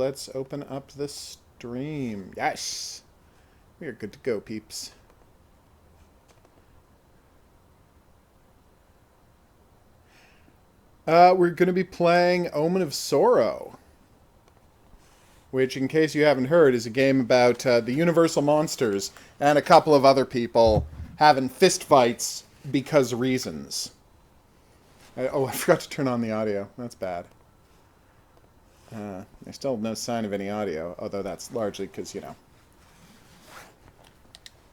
Let's open up the stream. Yes! We are good to go, peeps. We're going to be playing Omen of Sorrow, which, in case you haven't heard, is a game about the Universal Monsters and a couple of other people having fistfights because reasons. I forgot to turn on the audio. That's bad. There's still no sign of any audio, although that's largely because, you know,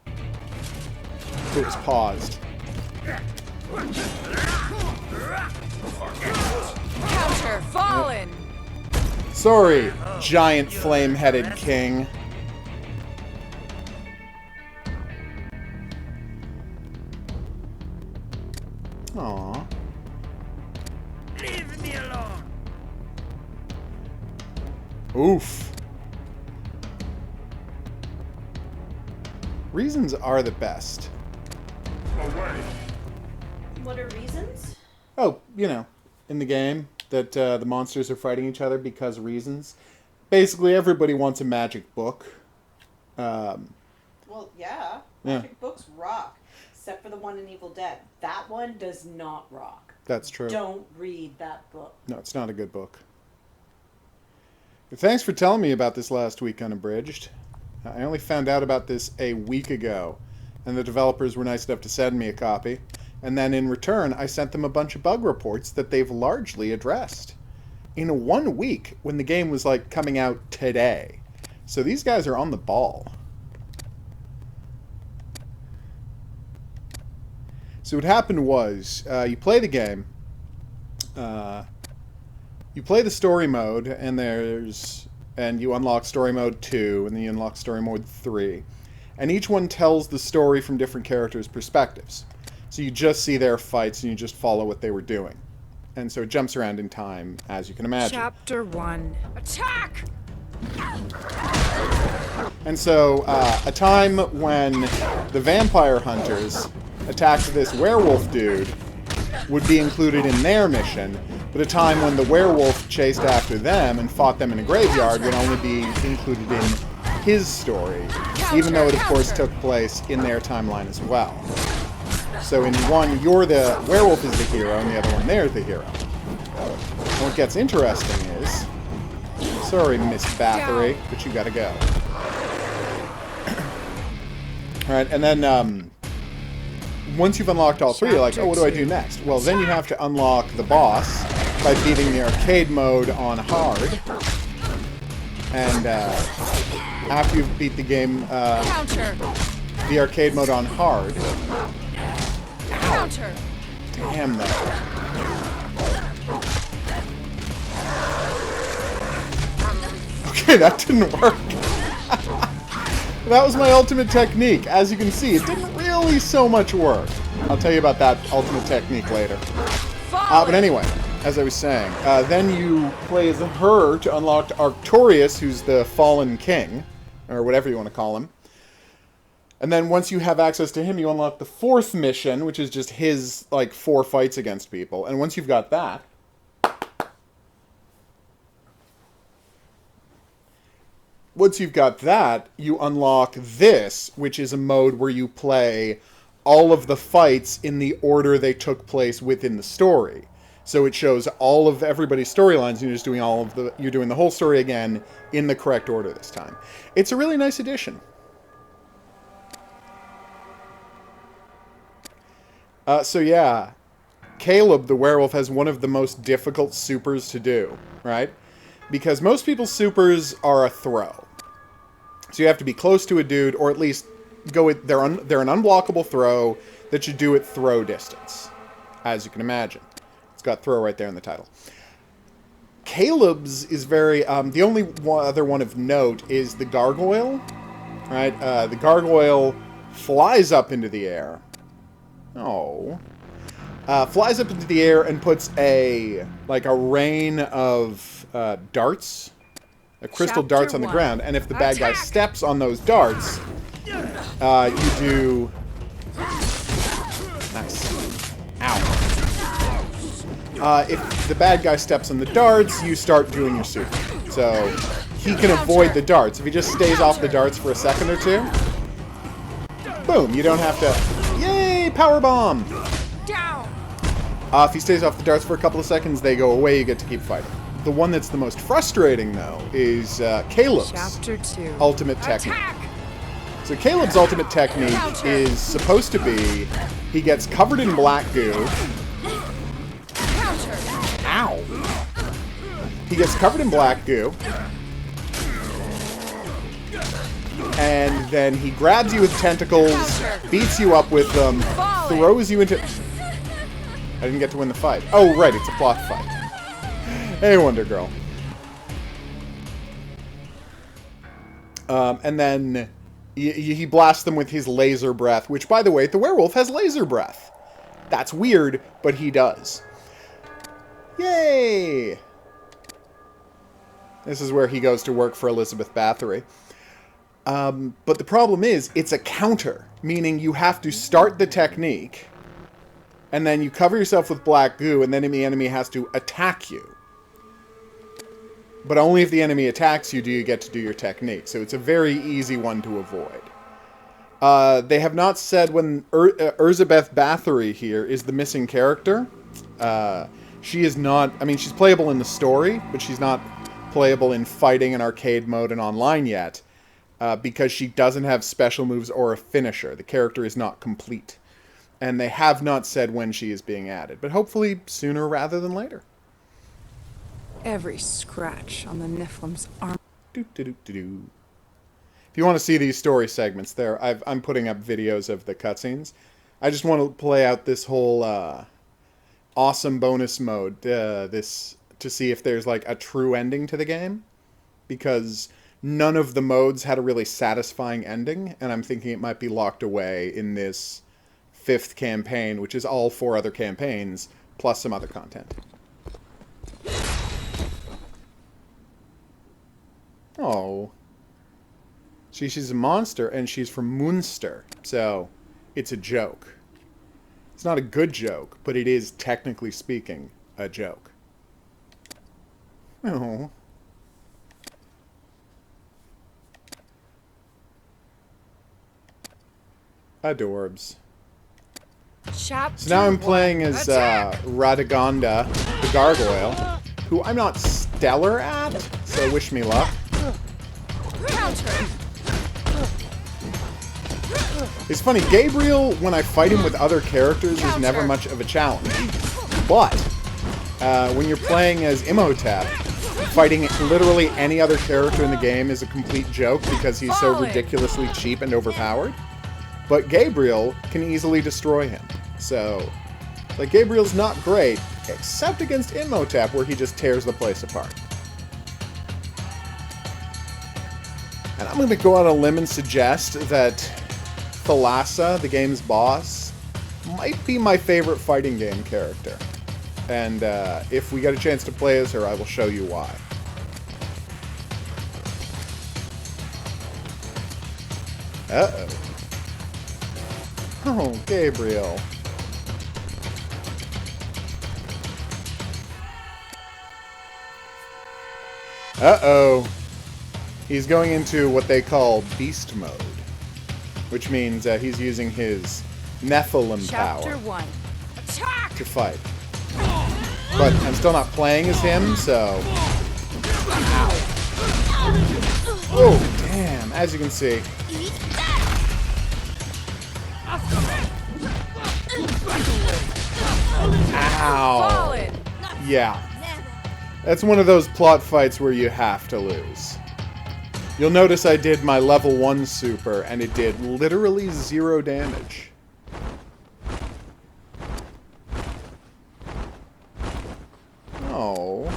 it was paused. Counter fallen. Sorry, giant flame-headed king. Aww. Leave me alone. Oof. Reasons are the best. Away. What are reasons? Oh, you know, in the game that the monsters are fighting each other because reasons. Basically, everybody wants a magic book. Well, yeah. Magic books rock. Except for the one in Evil Dead. That one does not rock. That's true. Don't read that book. No, it's not a good book. Thanks for telling me about this last week, Unabridged. I only found out about this a week ago, and the developers were nice enough to send me a copy. And then in return, I sent them a bunch of bug reports that they've largely addressed. In 1 week, when the game was, like, coming out today. So these guys are on the ball. So what happened was, you play the game, you play the story mode, and you unlock story mode 2, and then you unlock story mode 3. And each one tells the story from different characters' perspectives. So you just see their fights, and you just follow what they were doing. And so it jumps around in time, as you can imagine. Chapter 1. Attack! And so, a time when the vampire hunters attacked this werewolf dude would be included in their mission, but a time when the werewolf chased after them and fought them in a graveyard would only be included in his story, even though it, of course, took place in their timeline as well. So in one, the werewolf is the hero, and the other one, they're the hero. And what gets interesting is, sorry, Miss Bathory, but you gotta go. Alright, and then, once you've unlocked all three, you're like, oh, what do I do next? Well, then you have to unlock the boss by beating the arcade mode on hard. And, after you've beat the game, the arcade mode on hard. Counter. Damn that. Okay, that didn't work. That was my ultimate technique. As you can see, it didn't really so much work. I'll tell you about that ultimate technique later. But anyway, as I was saying, then you play as her to unlock Arcturus, who's the fallen king, or whatever you want to call him. And then once you have access to him, you unlock the fourth mission, which is just his, like, 4 fights against people. And once you've got that, you unlock this, which is a mode where you play all of the fights in the order they took place within the story. So it shows all of everybody's storylines, and you're just doing you're doing the whole story again in the correct order this time. It's a really nice addition. So yeah, Caleb the werewolf has one of the most difficult supers to do, right? Because most people's supers are a throw. So you have to be close to a dude, or at least go with they're an unblockable throw that you do at throw distance, as you can imagine. It's got throw right there in the title. Caleb's is very the only other one of note is the gargoyle, right? The gargoyle flies up into the air. Oh. Flies up into the air and puts a rain of darts, crystal darts on the ground, and if the bad guy steps on those darts, you do... Nice. Ow. If the bad guy steps on the darts, you start doing your super. So, he can avoid the darts. If he just stays off the darts for a second or two, boom, you don't have to... Yay! Power bomb! Down. If he stays off the darts for a couple of seconds, they go away, you get to keep fighting. The one that's the most frustrating, though, is Caleb's Chapter 2. ultimate technique. Attack. So Caleb's ultimate technique Counter. is supposed to be, he gets covered in black goo. Counter. Ow! He gets covered in black goo. And then he grabs you with tentacles, beats you up with them, throws you into... I didn't get to win the fight. Oh, right, it's a plot fight. Hey, Wonder Girl. And then he blasts them with his laser breath, which, by the way, the werewolf has laser breath. That's weird, but he does. Yay! This is where he goes to work for Elizabeth Bathory. But the problem is, it's a counter, meaning you have to start the technique, and then you cover yourself with black goo, and then the enemy has to attack you. But only if the enemy attacks you do you get to do your technique, so it's a very easy one to avoid. They have not said when Elizabeth Bathory here is the missing character. She is not... I mean, she's playable in the story, but she's not playable in fighting and arcade mode and online yet, because she doesn't have special moves or a finisher. The character is not complete. And they have not said when she is being added, but hopefully sooner rather than later. Every scratch on the Nephilim's arm. Do-do-do-do-do. If you want to see these story segments there, I'm putting up videos of the cutscenes. I just want to play out this whole awesome bonus mode to see if there's like a true ending to the game, because none of the modes had a really satisfying ending, and I'm thinking it might be locked away in this 5th campaign, which is all 4 other campaigns plus some other content. Oh. She's a monster, and she's from Munster, so it's a joke. It's not a good joke, but it is, technically speaking, a joke. Oh. Adorbs. So now I'm playing as Radegonda, the gargoyle, who I'm not stellar at, so wish me luck. Counter. It's funny, Gabriel, when I fight him with other characters, is never much of a challenge. But, when you're playing as Imhotep, fighting literally any other character in the game is a complete joke because he's so ridiculously cheap and overpowered. But Gabriel can easily destroy him. So, like, Gabriel's not great, except against Imhotep, where he just tears the place apart. And I'm going to go out on a limb and suggest that Thalassa, the game's boss, might be my favorite fighting game character. And if we get a chance to play as her, I will show you why. Uh-oh. Oh, Gabriel. Uh-oh. He's going into what they call beast mode, which means he's using his Nephilim Chapter power 1. Attack! to fight. But I'm still not playing as him, so... Ow. Oh, damn. As you can see... Ow. Fallen. Yeah. That's one of those plot fights where you have to lose. You'll notice I did my level 1 super, and it did literally 0 damage. Oh.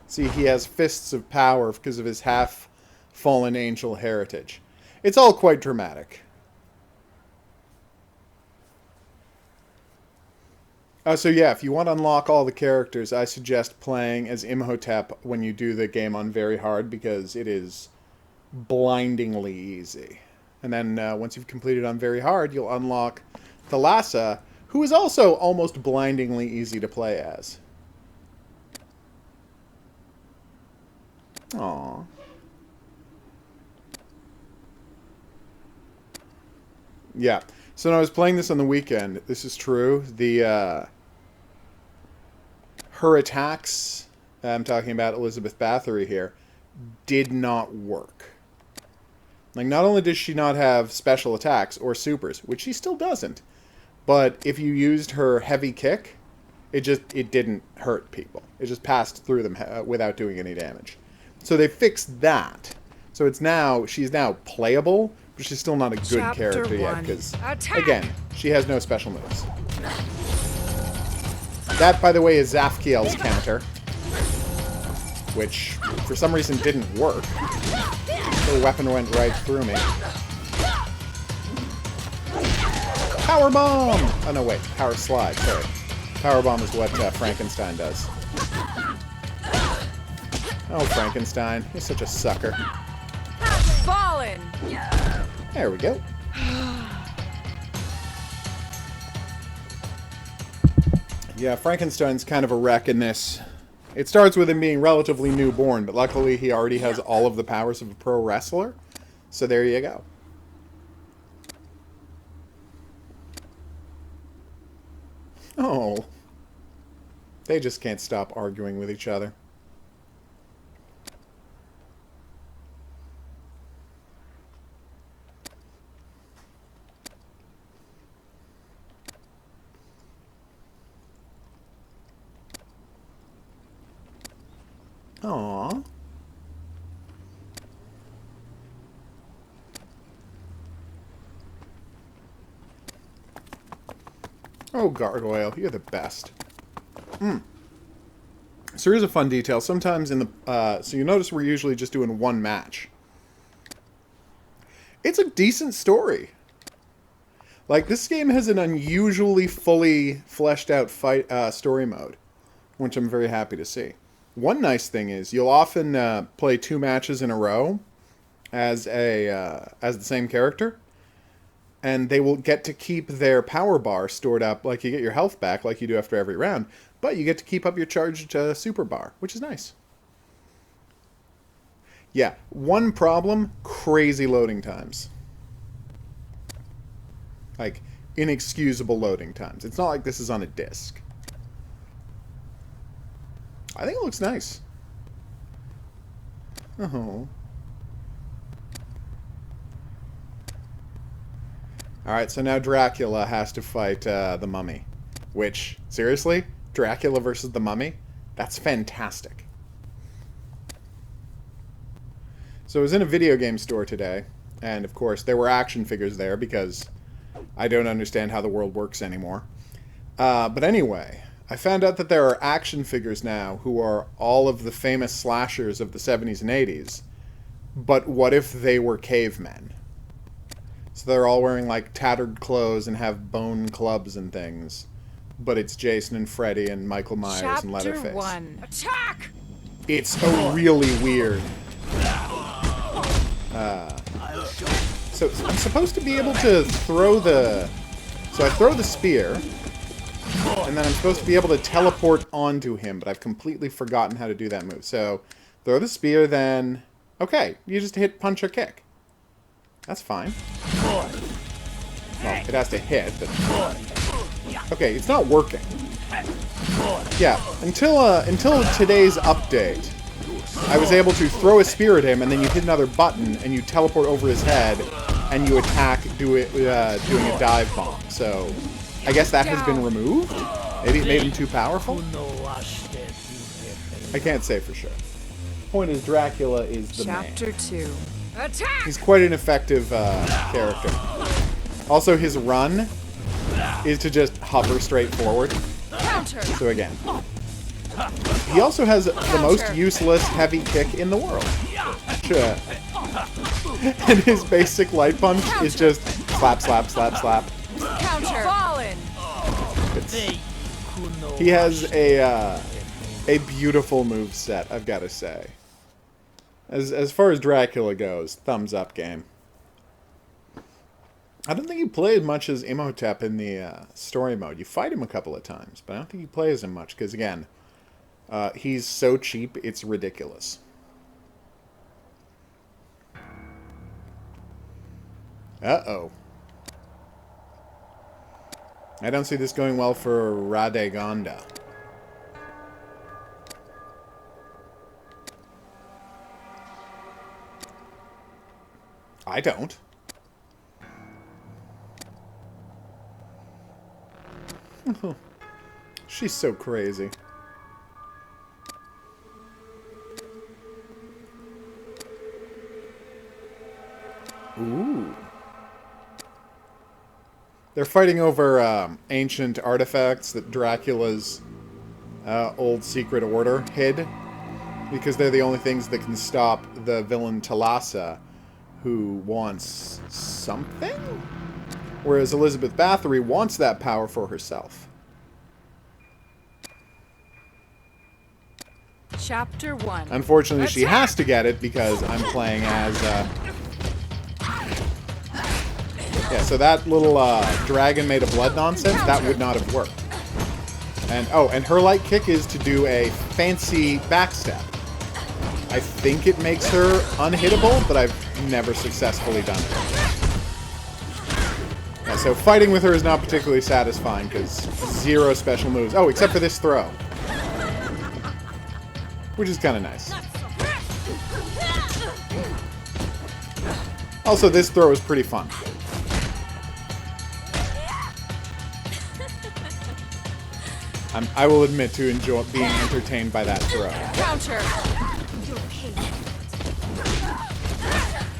See, he has fists of power because of his half-fallen angel heritage. It's all quite dramatic. So yeah, if you want to unlock all the characters, I suggest playing as Imhotep when you do the game on very hard, because it is blindingly easy. And then once you've completed on very hard, you'll unlock Thalassa, who is also almost blindingly easy to play as. Aww. Yeah. So when I was playing this on the weekend, this is true. The her attacks, I'm talking about Elizabeth Bathory here, did not work. Like, not only does she not have special attacks or supers, which she still doesn't, but if you used her heavy kick, it didn't hurt people. It just passed through them without doing any damage. So they fixed that. So she's now playable, but she's still not a good character yet, because, again, she has no special moves. That, by the way, is Zafkiel's counter, which, for some reason, didn't work. The weapon went right through me. Power bomb! Oh, no, wait. Power slide, sorry. Power bomb is what Frankenstein does. Oh, Frankenstein. You're such a sucker. Fallen! There we go. Yeah, Frankenstein's kind of a wreck in this. It starts with him being relatively newborn, but luckily he already has all of the powers of a pro wrestler. So there you go. Oh. They just can't stop arguing with each other. Aww. Oh, Gargoyle, you're the best. So here's a fun detail. Sometimes in the... so you notice we're usually just doing one match. It's a decent story. Like, this game has an unusually fully fleshed out story mode, which I'm very happy to see. One nice thing is you'll often play 2 matches in a row as the same character, and they will get to keep their power bar stored up, like you get your health back like you do after every round, but you get to keep up your charged super bar, which is nice. Yeah, one problem, crazy loading times. Like, inexcusable loading times. It's not like this is on a disc. I think it looks nice. Oh. Alright, so now Dracula has to fight the Mummy. Which, seriously? Dracula versus the Mummy? That's fantastic. So I was in a video game store today, and of course there were action figures there because I don't understand how the world works anymore. But anyway... I found out that there are action figures now who are all of the famous slashers of the 70s and 80s. But what if they were cavemen? So they're all wearing, like, tattered clothes and have bone clubs and things. But it's Jason and Freddy and Michael Myers and Leatherface. Chapter 1. Attack! It's a really weird... So I'm supposed to be able to throw the... So I throw the spear... And then I'm supposed to be able to teleport onto him, but I've completely forgotten how to do that move. So, throw the spear, then... Okay, you just hit punch or kick. That's fine. Well, it has to hit, but... Okay, it's not working. Yeah, until today's update, I was able to throw a spear at him, and then you hit another button, and you teleport over his head, and you attack doing a dive bomb. So... I guess that has been removed? Maybe it made him too powerful? I can't say for sure. Point is, Dracula is the man. Chapter 2. Attack! He's quite an effective character. Also, his run is to just hover straight forward. Counter! So again. He also has the most useless heavy kick in the world. Sure. And his basic light punch is just slap, slap, slap, slap. Counter! Fallen! He has a beautiful move set, I've got to say. As far as Dracula goes, thumbs up game. I don't think you play as much as Imhotep in the story mode. You fight him a couple of times, but I don't think you play as him much, because, again, he's so cheap, it's ridiculous. Uh-oh. I don't see this going well for Radegonda. I don't. She's so crazy. Ooh. They're fighting over ancient artifacts that Dracula's old secret order hid, because they're the only things that can stop the villain Thalassa, who wants something? Whereas Elizabeth Bathory wants that power for herself. Chapter 1. Unfortunately, she has to get it because I'm playing as... Yeah, so that little dragon made of blood nonsense, that would not have worked. And, oh, and her light kick is to do a fancy backstep. I think it makes her unhittable, but I've never successfully done it. Yeah, so fighting with her is not particularly satisfying, because 0 special moves. Oh, except for this throw. Which is kind of nice. Also, this throw is pretty fun. I will admit to enjoy being entertained by that throw. Counter.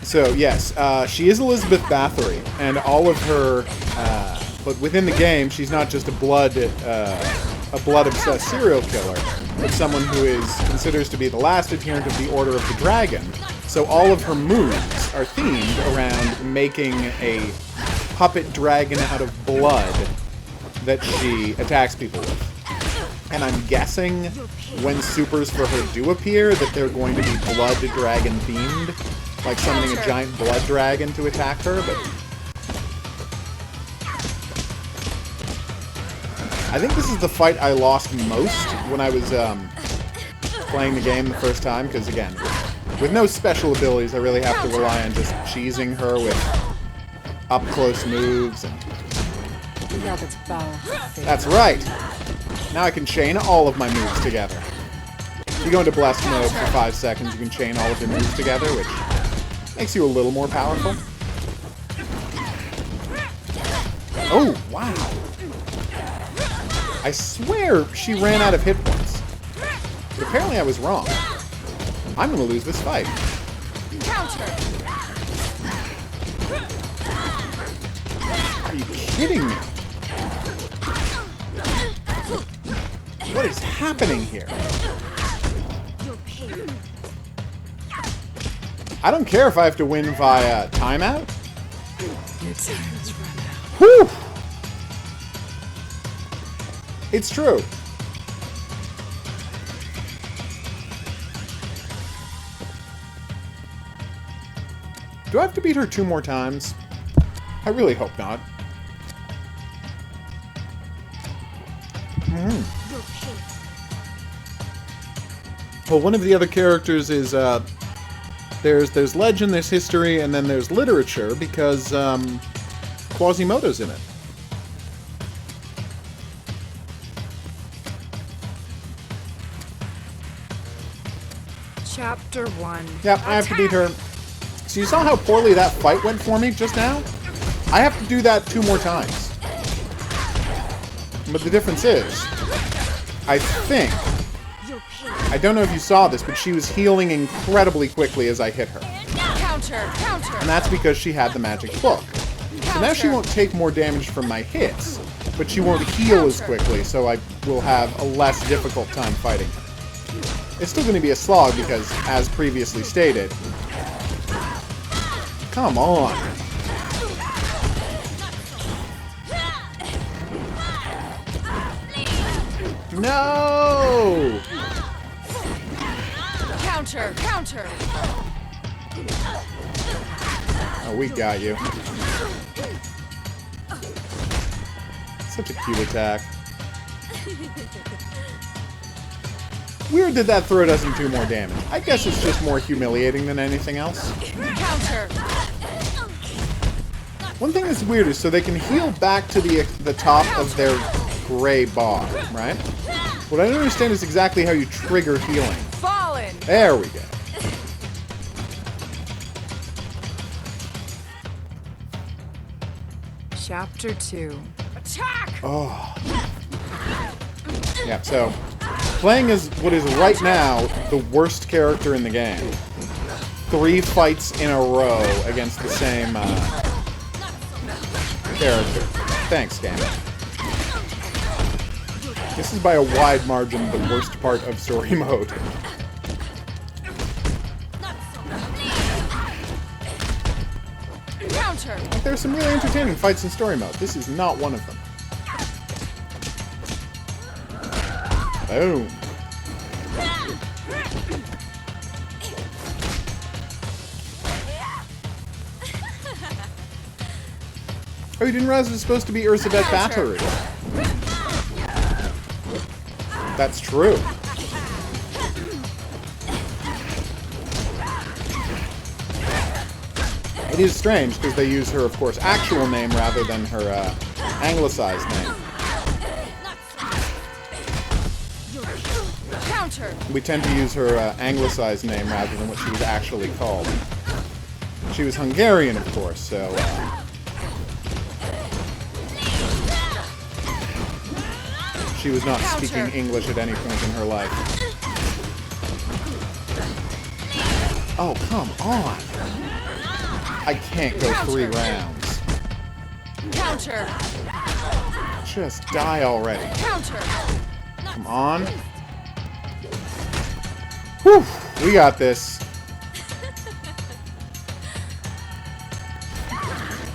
So, yes, she is Elizabeth Bathory, and all of her... but within the game, she's not just a blood-obsessed serial killer, but someone who considers to be the last adherent of the Order of the Dragon. So all of her moves are themed around making a puppet dragon out of blood that she attacks people with. And I'm guessing when supers for her do appear that they're going to be blood dragon themed. Like summoning a giant blood dragon to attack her, but... I think this is the fight I lost most when I was playing the game the first time, because again, with no special abilities, I really have to rely on just cheesing her with up-close moves. And... That's right! Now I can chain all of my moves together. If you go into blessed mode for 5 seconds, you can chain all of your moves together, which makes you a little more powerful. Oh, wow! I swear she ran out of hit points. But apparently I was wrong. I'm gonna lose this fight. Counter. Are you kidding me? What is happening here? I don't care if I have to win via timeout. Whew! It's true. Do I have to beat her 2 more times? I really hope not. Well, one of the other characters is, there's legend, there's history, and then there's literature, because, Quasimodo's in it. Chapter 1. Yep, I have to beat her. So you saw how poorly that fight went for me just now? I have to do that 2 more times. But the difference is, I think... I don't know if you saw this, but she was healing incredibly quickly as I hit her. Counter. Counter. And that's because she had the magic book. So now she won't take more damage from my hits, but she won't heal as quickly, so I will have a less difficult time fighting her. It's still going to be a slog because, as previously stated... Come on! No! Counter. Counter. Oh, we got you. Such a cute attack. Weird that that throw doesn't do more damage. I guess it's just more humiliating than anything else. Counter. One thing that's weird is so they can heal back to the top of their gray bar, right? What I don't understand is exactly how you trigger healing. Fallen. There we go. Chapter 2. Attack! Oh. Yeah, so playing as what is right now the worst character in the game. 3 fights in a row against the same character. Thanks, game. This is by a wide margin the worst part of story mode. Counter. Like, there's some really entertaining fights in story mode. This is not one of them. Boom. Oh, you didn't realize it was supposed to be Ursabet Battery. That's true. It is strange, because they use her, of course, actual name rather than her anglicized name. Counter. We tend to use her anglicized name rather than what she was actually called. She was Hungarian, of course, so... she was not speaking English at any point in her life. Oh, come on! I can't go 3 rounds. Counter. Just die already. Counter. Come on. Whew! We got this.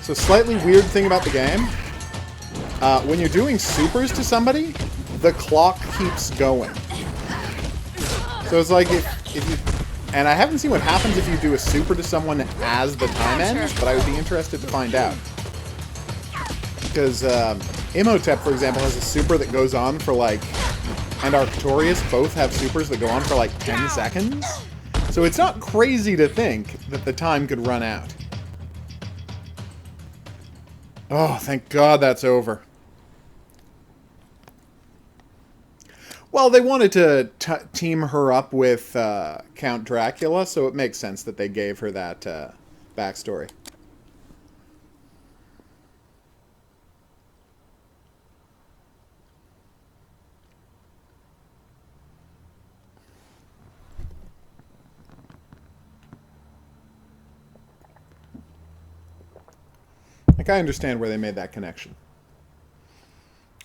So, slightly weird thing about the game. When you're doing supers to somebody, the clock keeps going. So it's like if you... And I haven't seen what happens if you do a super to someone as the time ends, but I would be interested to find out. Because Imhotep, for example, has a super that goes on for like... And Arctorius both have supers that go on for like 10 seconds. So it's not crazy to think that the time could run out. Oh, thank God that's over. Well, they wanted to team her up with Count Dracula, so it makes sense that they gave her that backstory. Like, I understand where they made that connection.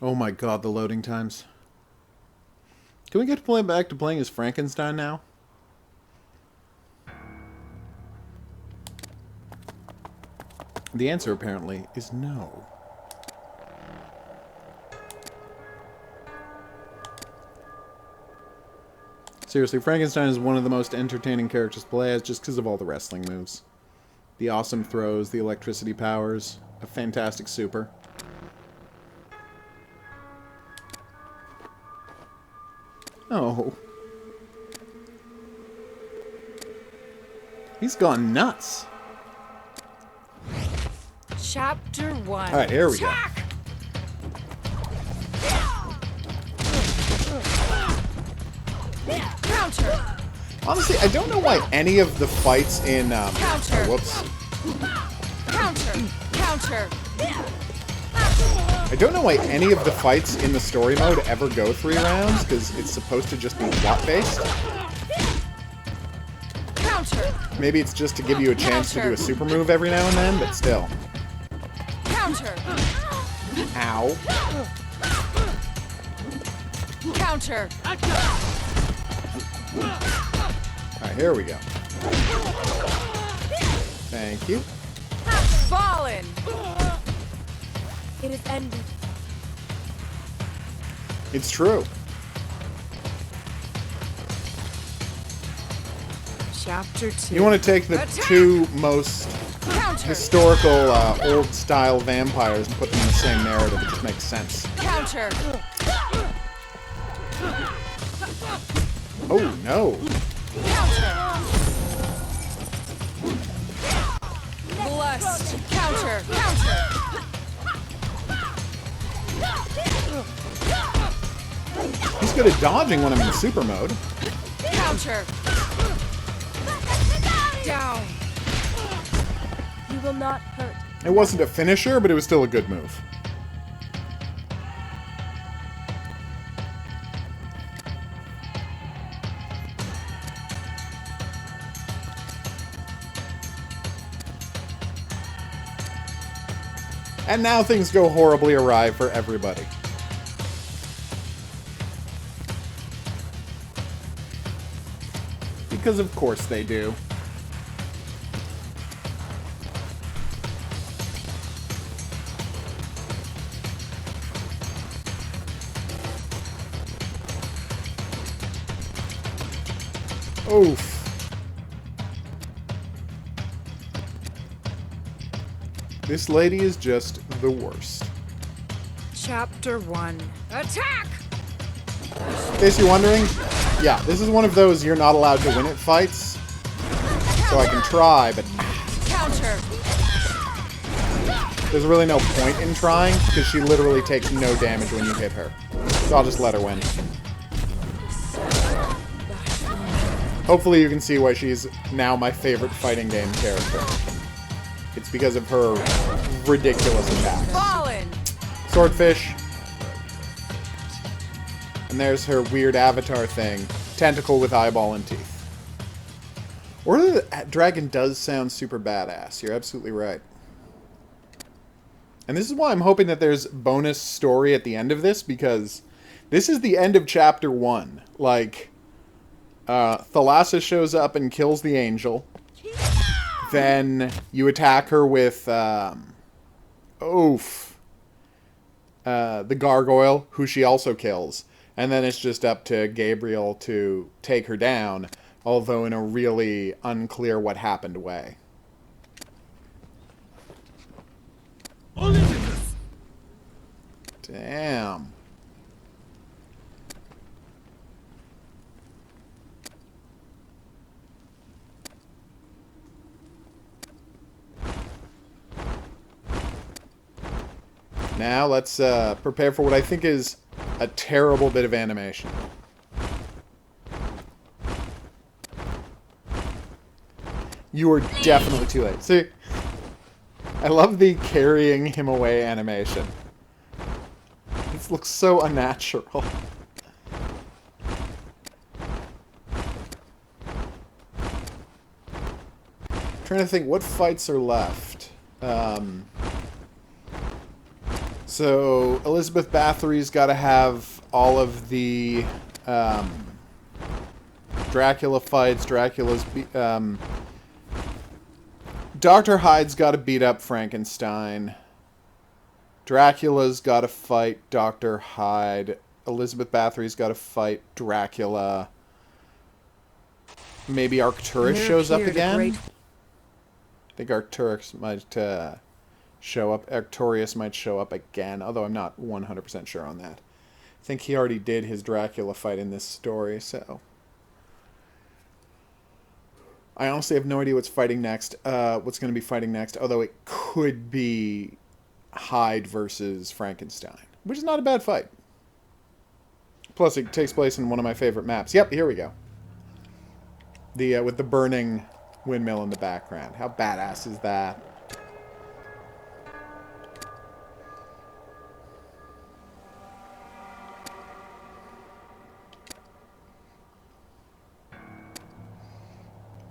Oh my God, the loading times. Can we get back to playing as Frankenstein now? The answer, apparently, is no. Seriously, Frankenstein is one of the most entertaining characters to play as just because of all the wrestling moves. The awesome throws, the electricity powers, a fantastic super. Oh. He's gone nuts. Chapter 1. Alright, here we go. Counter. Honestly, I don't know why any of the fights in... Counter. Oh, whoops. Counter. Counter. I don't know why any of the fights in the story mode ever go 3 rounds, because it's supposed to just be plot-based. Counter. Maybe it's just to give you a chance to do a super move every now and then, but still. Counter. Ow. Counter. Alright, here we go. Thank you. Fallen. It is ended. It's true. Chapter 2. You want to take the two most historical, old-style vampires and put them in the same narrative. It just makes sense. Counter. Oh, no. Blessed. Counter. Counter. He's good at dodging when I'm in super mode. Counter. Down. You will not hurt. It wasn't a finisher, but it was still a good move. And now things go horribly awry for everybody. Because of course they do. Oof. This lady is just the worst. Chapter 1. Attack! In case you're wondering, yeah, this is one of those you're not allowed to win at fights. So I can try, but Counter. there's really no point in trying, because she literally takes no damage when you hit her. So I'll just let her win. Hopefully you can see why she's now my favorite fighting game character. It's because of her ridiculous attacks. Fallen. Swordfish. And there's her weird avatar thing. Tentacle with eyeball and teeth. Order of the Dragon does sound super badass. You're absolutely right. And this is why I'm hoping that there's bonus story at the end of this, because this is the end of Chapter 1. Like, Thalassa shows up and kills the angel. Then you attack her with, the gargoyle, who she also kills. And then it's just up to Gabriel to take her down, although in a really unclear what happened way. Damn. Now let's prepare for what I think is a terrible bit of animation. You are definitely too late. See, I love the carrying him away animation. This looks so unnatural. Trying to think what fights are left. So Elizabeth Bathory's got to have all of the Dracula fights. Dr. Hyde's got to beat up Frankenstein. Dracula's got to fight Dr. Hyde. Elizabeth Bathory's got to fight Dracula. Maybe Arcturus shows up again. I think Arcturus might show up. Arcturus might show up again, although I'm not 100% sure on that. I think he already did his Dracula fight in this story, so I honestly have no idea what's fighting next. What's going to be fighting next, although it could be Hyde versus Frankenstein, which is not a bad fight. Plus, it takes place in one of my favorite maps. Yep, here we go. The with the burning windmill in the background. How badass is that?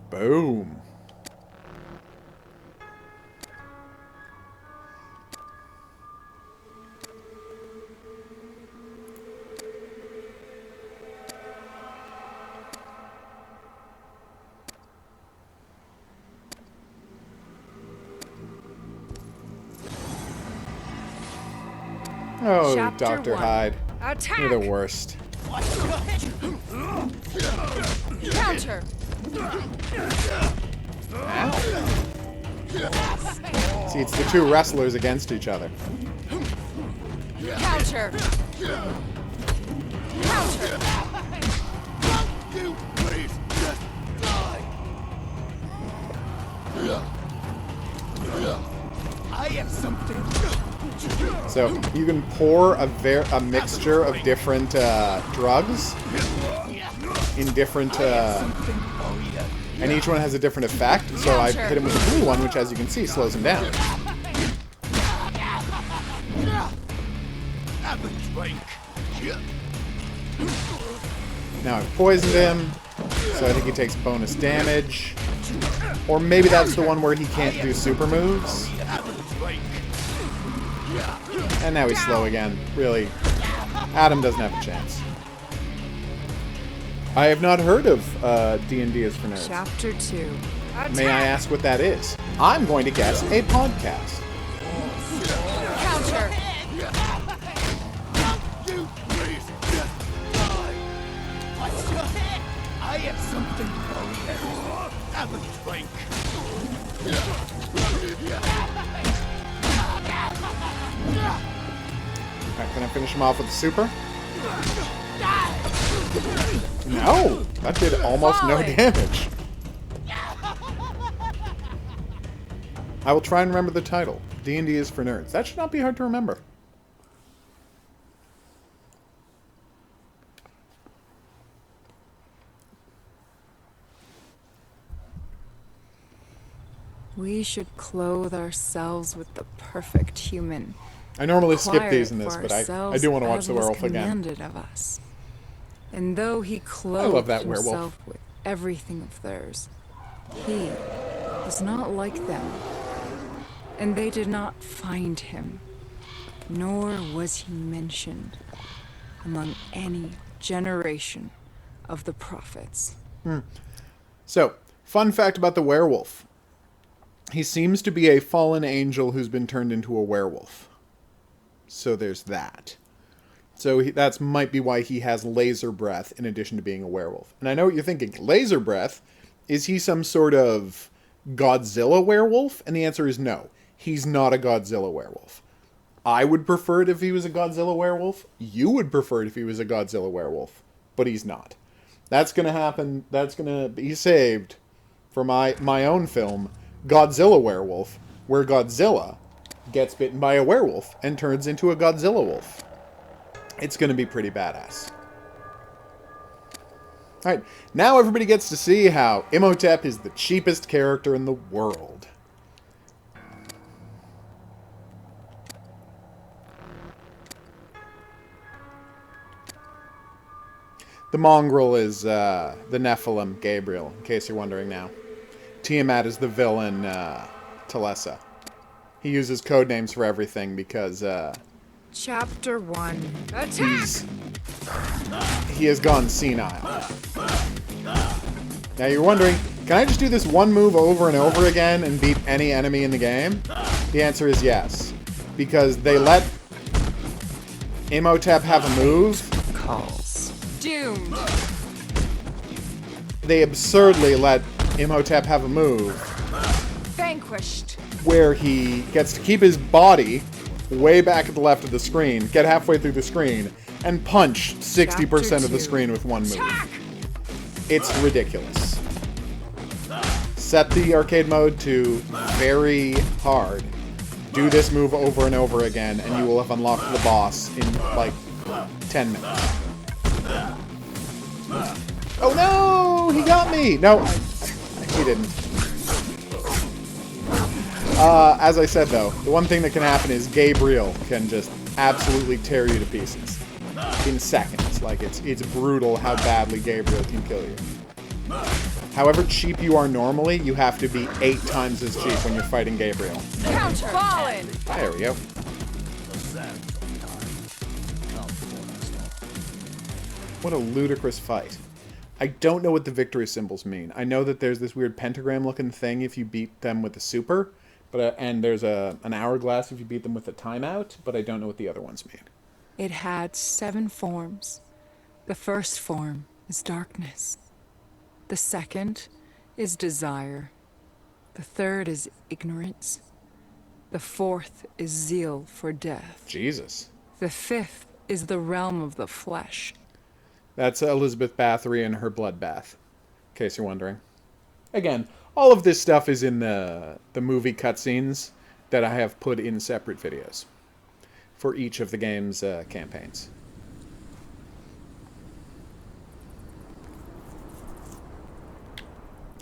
Boom. Oh, Chapter Dr. 1. Hyde. Attack! You're the worst. Counter. See, it's the two wrestlers against each other. Counter. Counter. You please just die. I have something. So you can pour a mixture of different drugs in different, and each one has a different effect. So I hit him with the blue one, which, as you can see, slows him down. Have a drink. Now I've poisoned him, so I think he takes bonus damage. Or maybe that's the one where he can't do super moves. And now he's slow again. Really, Adam doesn't have a chance. I have not heard of D&D is for Nerds. Chapter 2. May I ask what that is? I'm going to guess a podcast. Counter. You please just die. I have something for you. Have a drink. Alright, can I finish him off with the super? No! That did almost no damage. I will try and remember the title. D&D is for Nerds. That should not be hard to remember. We should clothe ourselves with the perfect human. I normally skip Acquire these it in this, for but I ourselves do want to watch as the was werewolf again. commanded of us. And though he clothed love that werewolf. himself with everything of theirs, he was not like them. And they did not find him, nor was he mentioned among any generation of the prophets. So, fun fact about the werewolf. He seems to be a fallen angel who's been turned into a werewolf. So there's that. So that might be why he has laser breath in addition to being a werewolf. And I know what you're thinking. Laser breath? Is he some sort of Godzilla werewolf? And the answer is no. He's not a Godzilla werewolf. I would prefer it if he was a Godzilla werewolf. You would prefer it if he was a Godzilla werewolf. But he's not. That's going to happen. That's going to be saved for my own film, Godzilla Werewolf, where Godzilla gets bitten by a werewolf and turns into a Godzilla wolf. It's going to be pretty badass. Alright, now everybody gets to see how Imhotep is the cheapest character in the world. The mongrel is the Nephilim, Gabriel, in case you're wondering now. Tiamat is the villain, Talessa. He uses code names for everything because Chapter 1. Attack! he has gone senile. Now you're wondering, can I just do this one move over and over again and beat any enemy in the game? The answer is yes. Because they let Imhotep have a move. Calls. Doomed. They absurdly let Imhotep have a move Vanquished. where he gets to keep his body way back at the left of the screen, get halfway through the screen, and punch 60% of the screen with one move. It's ridiculous. Set the arcade mode to very hard. Do this move over and over again, and you will have unlocked the boss in, like, 10 minutes. Oh no! He got me! No, he didn't. As I said, though, the one thing that can happen is Gabriel can just absolutely tear you to pieces. In seconds. Like, it's brutal how badly Gabriel can kill you. However cheap you are normally, you have to be 8 times as cheap when you're fighting Gabriel. Counter. Fallen. There we go. What a ludicrous fight. I don't know what the victory symbols mean. I know that there's this weird pentagram-looking thing if you beat them with a super, but and there's an hourglass if you beat them with a timeout, but I don't know what the other ones mean. It had 7 forms, The first form is darkness. The second is desire. The third is ignorance. The fourth is zeal for death. Jesus. The fifth is the realm of the flesh. That's Elizabeth Bathory and her bloodbath, in case you're wondering. Again, all of this stuff is in the movie cutscenes that I have put in separate videos for each of the game's campaigns.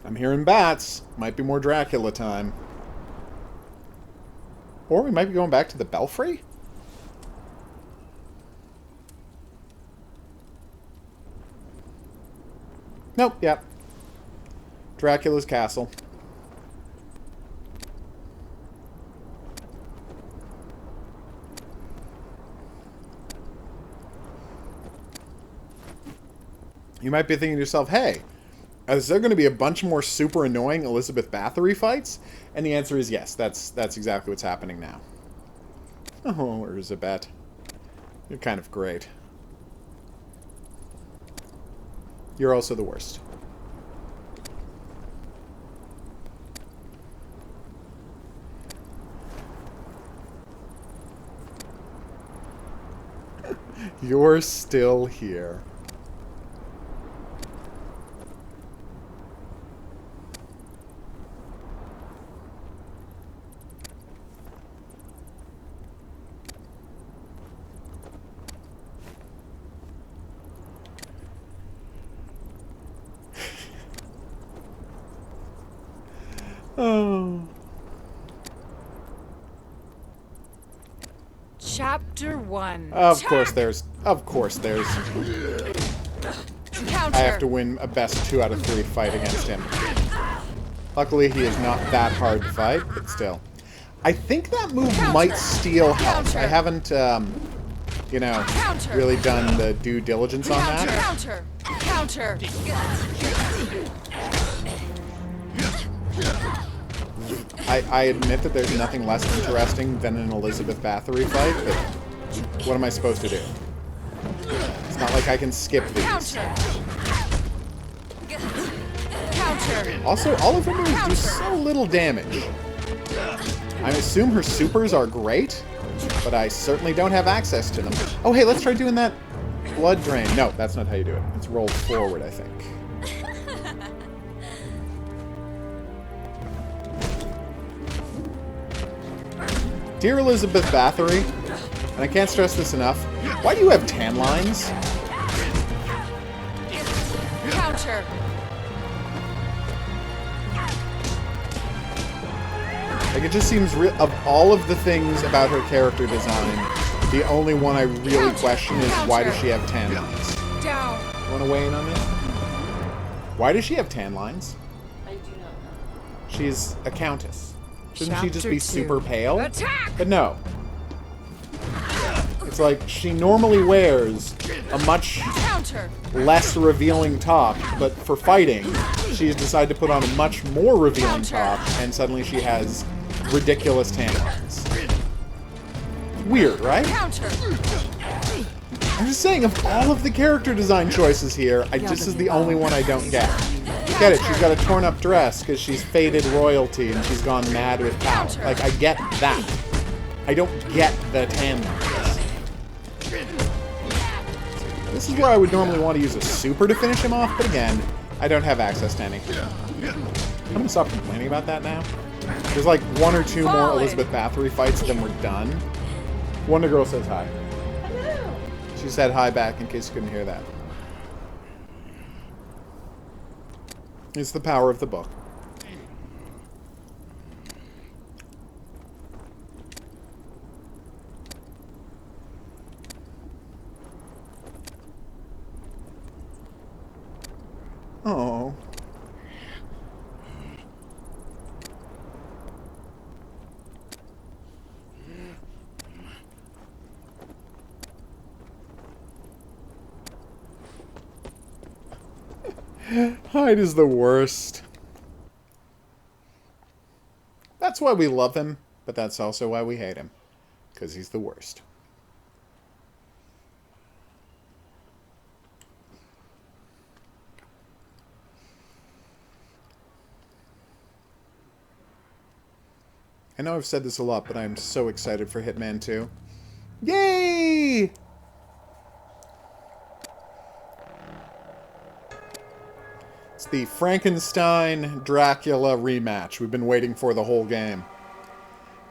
I'm hearing bats. Might be more Dracula time. Or we might be going back to the Belfry? Nope, yep. Dracula's castle. You might be thinking to yourself, hey, is there going to be a bunch more super annoying Elizabeth Bathory fights? And the answer is yes. That's exactly what's happening now. Oh, Elizabeth. You're kind of great. You're also the worst. You're still here. Oh. Chapter 1. Of course there's... Counter. I have to win a best 2 out of 3 fight against him. Luckily, he is not that hard to fight, but still. I think that move might steal health. I haven't, you know, really done the due diligence on that. Counter. I admit that there's nothing less interesting than an Elizabeth Bathory fight, but what am I supposed to do? It's not like I can skip these. Also, all of her moves do so little damage. I assume her supers are great, but I certainly don't have access to them. Oh, hey, let's try doing that blood drain. No, that's not how you do it. It's rolled forward, I think. Dear Elizabeth Bathory, and I can't stress this enough, why do you have tan lines? Counter. Like, it just seems, of all of the things about her character design, the only one I really question is why does she have tan lines? Down. You want to weigh in on this? Why does she have tan lines? I do not know. She's a countess. Shouldn't she just be Chapter 2. super pale? Attack! But no. It's like she normally wears a much Counter. less revealing top, but for fighting, she's decided to put on a much more revealing top, and suddenly she has ridiculous tan lines. Weird, right? Counter. I'm just saying, of all of the character design choices here, this is the only one I don't get. Get it, she's got a torn up dress because she's faded royalty and she's gone mad with power. Like, I get that. I don't get the tan lines. This is where I would normally want to use a super to finish him off, but again, I don't have access to any. I'm gonna stop complaining about that now. There's like 1 or 2 more Elizabeth Bathory fights, then we're done. Wonder Girl says hi. Hello. She said hi back in case you couldn't hear that. It's the power of the book. Oh. Hyde is the worst. That's why we love him, but that's also why we hate him. Because he's the worst. I know I've said this a lot, but I'm so excited for Hitman 2. Yay! It's the Frankenstein-Dracula rematch we've been waiting for the whole game.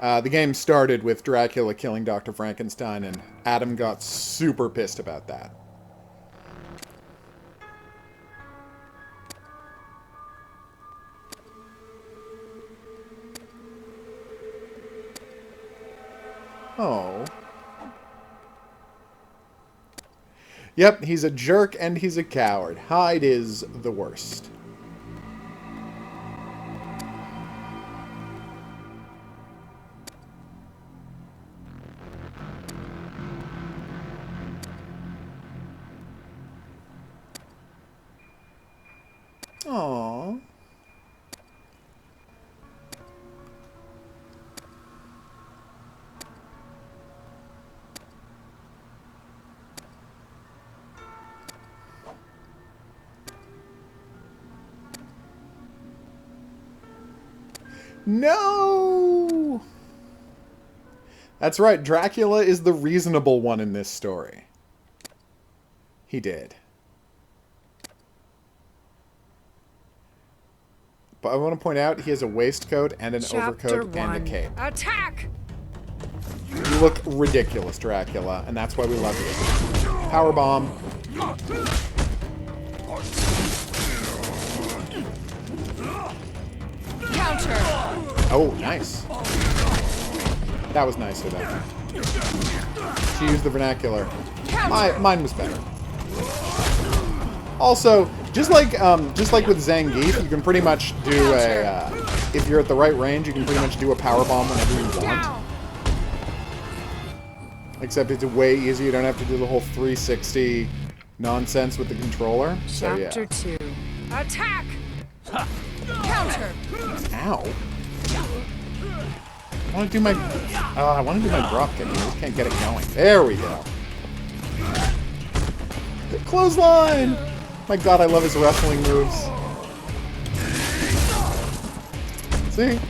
The game started with Dracula killing Dr. Frankenstein, and Adam got super pissed about that. Oh. Yep, he's a jerk and he's a coward. Hyde is the worst. Aww. No! That's right, Dracula is the reasonable one in this story. He did. But I want to point out, he has a waistcoat and an overcoat and a cape. Attack! You look ridiculous, Dracula, and that's why we love you. Powerbomb. Counter! Oh, nice. That was nice of them. She used the vernacular. Mine was better. Also, just like with Zangief, you can pretty much do a... if you're at the right range, you can pretty much do a powerbomb whenever you want. Except it's way easier. You don't have to do the whole 360 nonsense with the controller. So, yeah. Chapter 2. Attack! Counter! Ow. I want to do my drop kick. I just can't get it going. There we go. Clothesline! My god, I love his wrestling moves. See?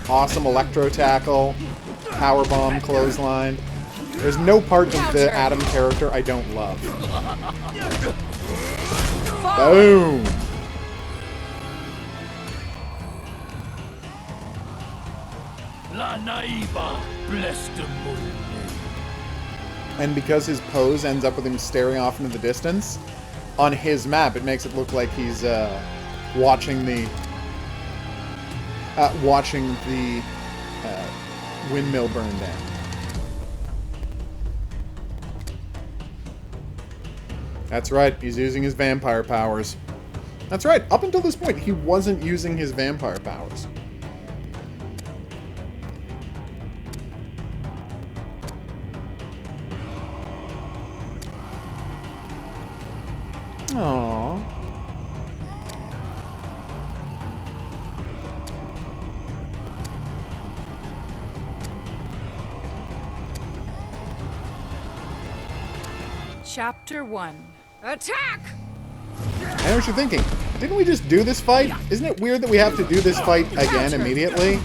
Awesome electro tackle, powerbomb, clothesline. There's no part of the Adam character I don't love. Boom! La Naiva, bless the moon. And because his pose ends up with him staring off into the distance, on his map it makes it look like he's watching the windmill burn down. That's right, he's using his vampire powers. That's right, up until this point he wasn't using his vampire powers. Aww. Chapter 1. Attack! I know what you're thinking. Didn't we just do this fight? Isn't it weird that we have to do this fight again immediately?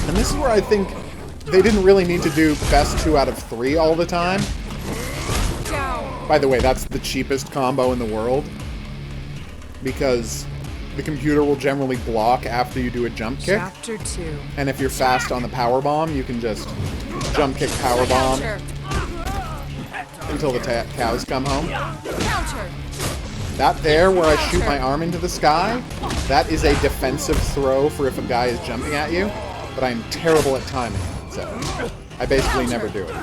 And this is where I think they didn't really need to do best 2 out of 3 all the time. By the way, that's the cheapest combo in the world. Because the computer will generally block after you do a jump kick. Chapter 2. And if you're fast on the power bomb, you can just jump kick power bomb until the cows come home. That there, where I shoot my arm into the sky, that is a defensive throw for if a guy is jumping at you. But I'm terrible at timing it, so I basically never do it.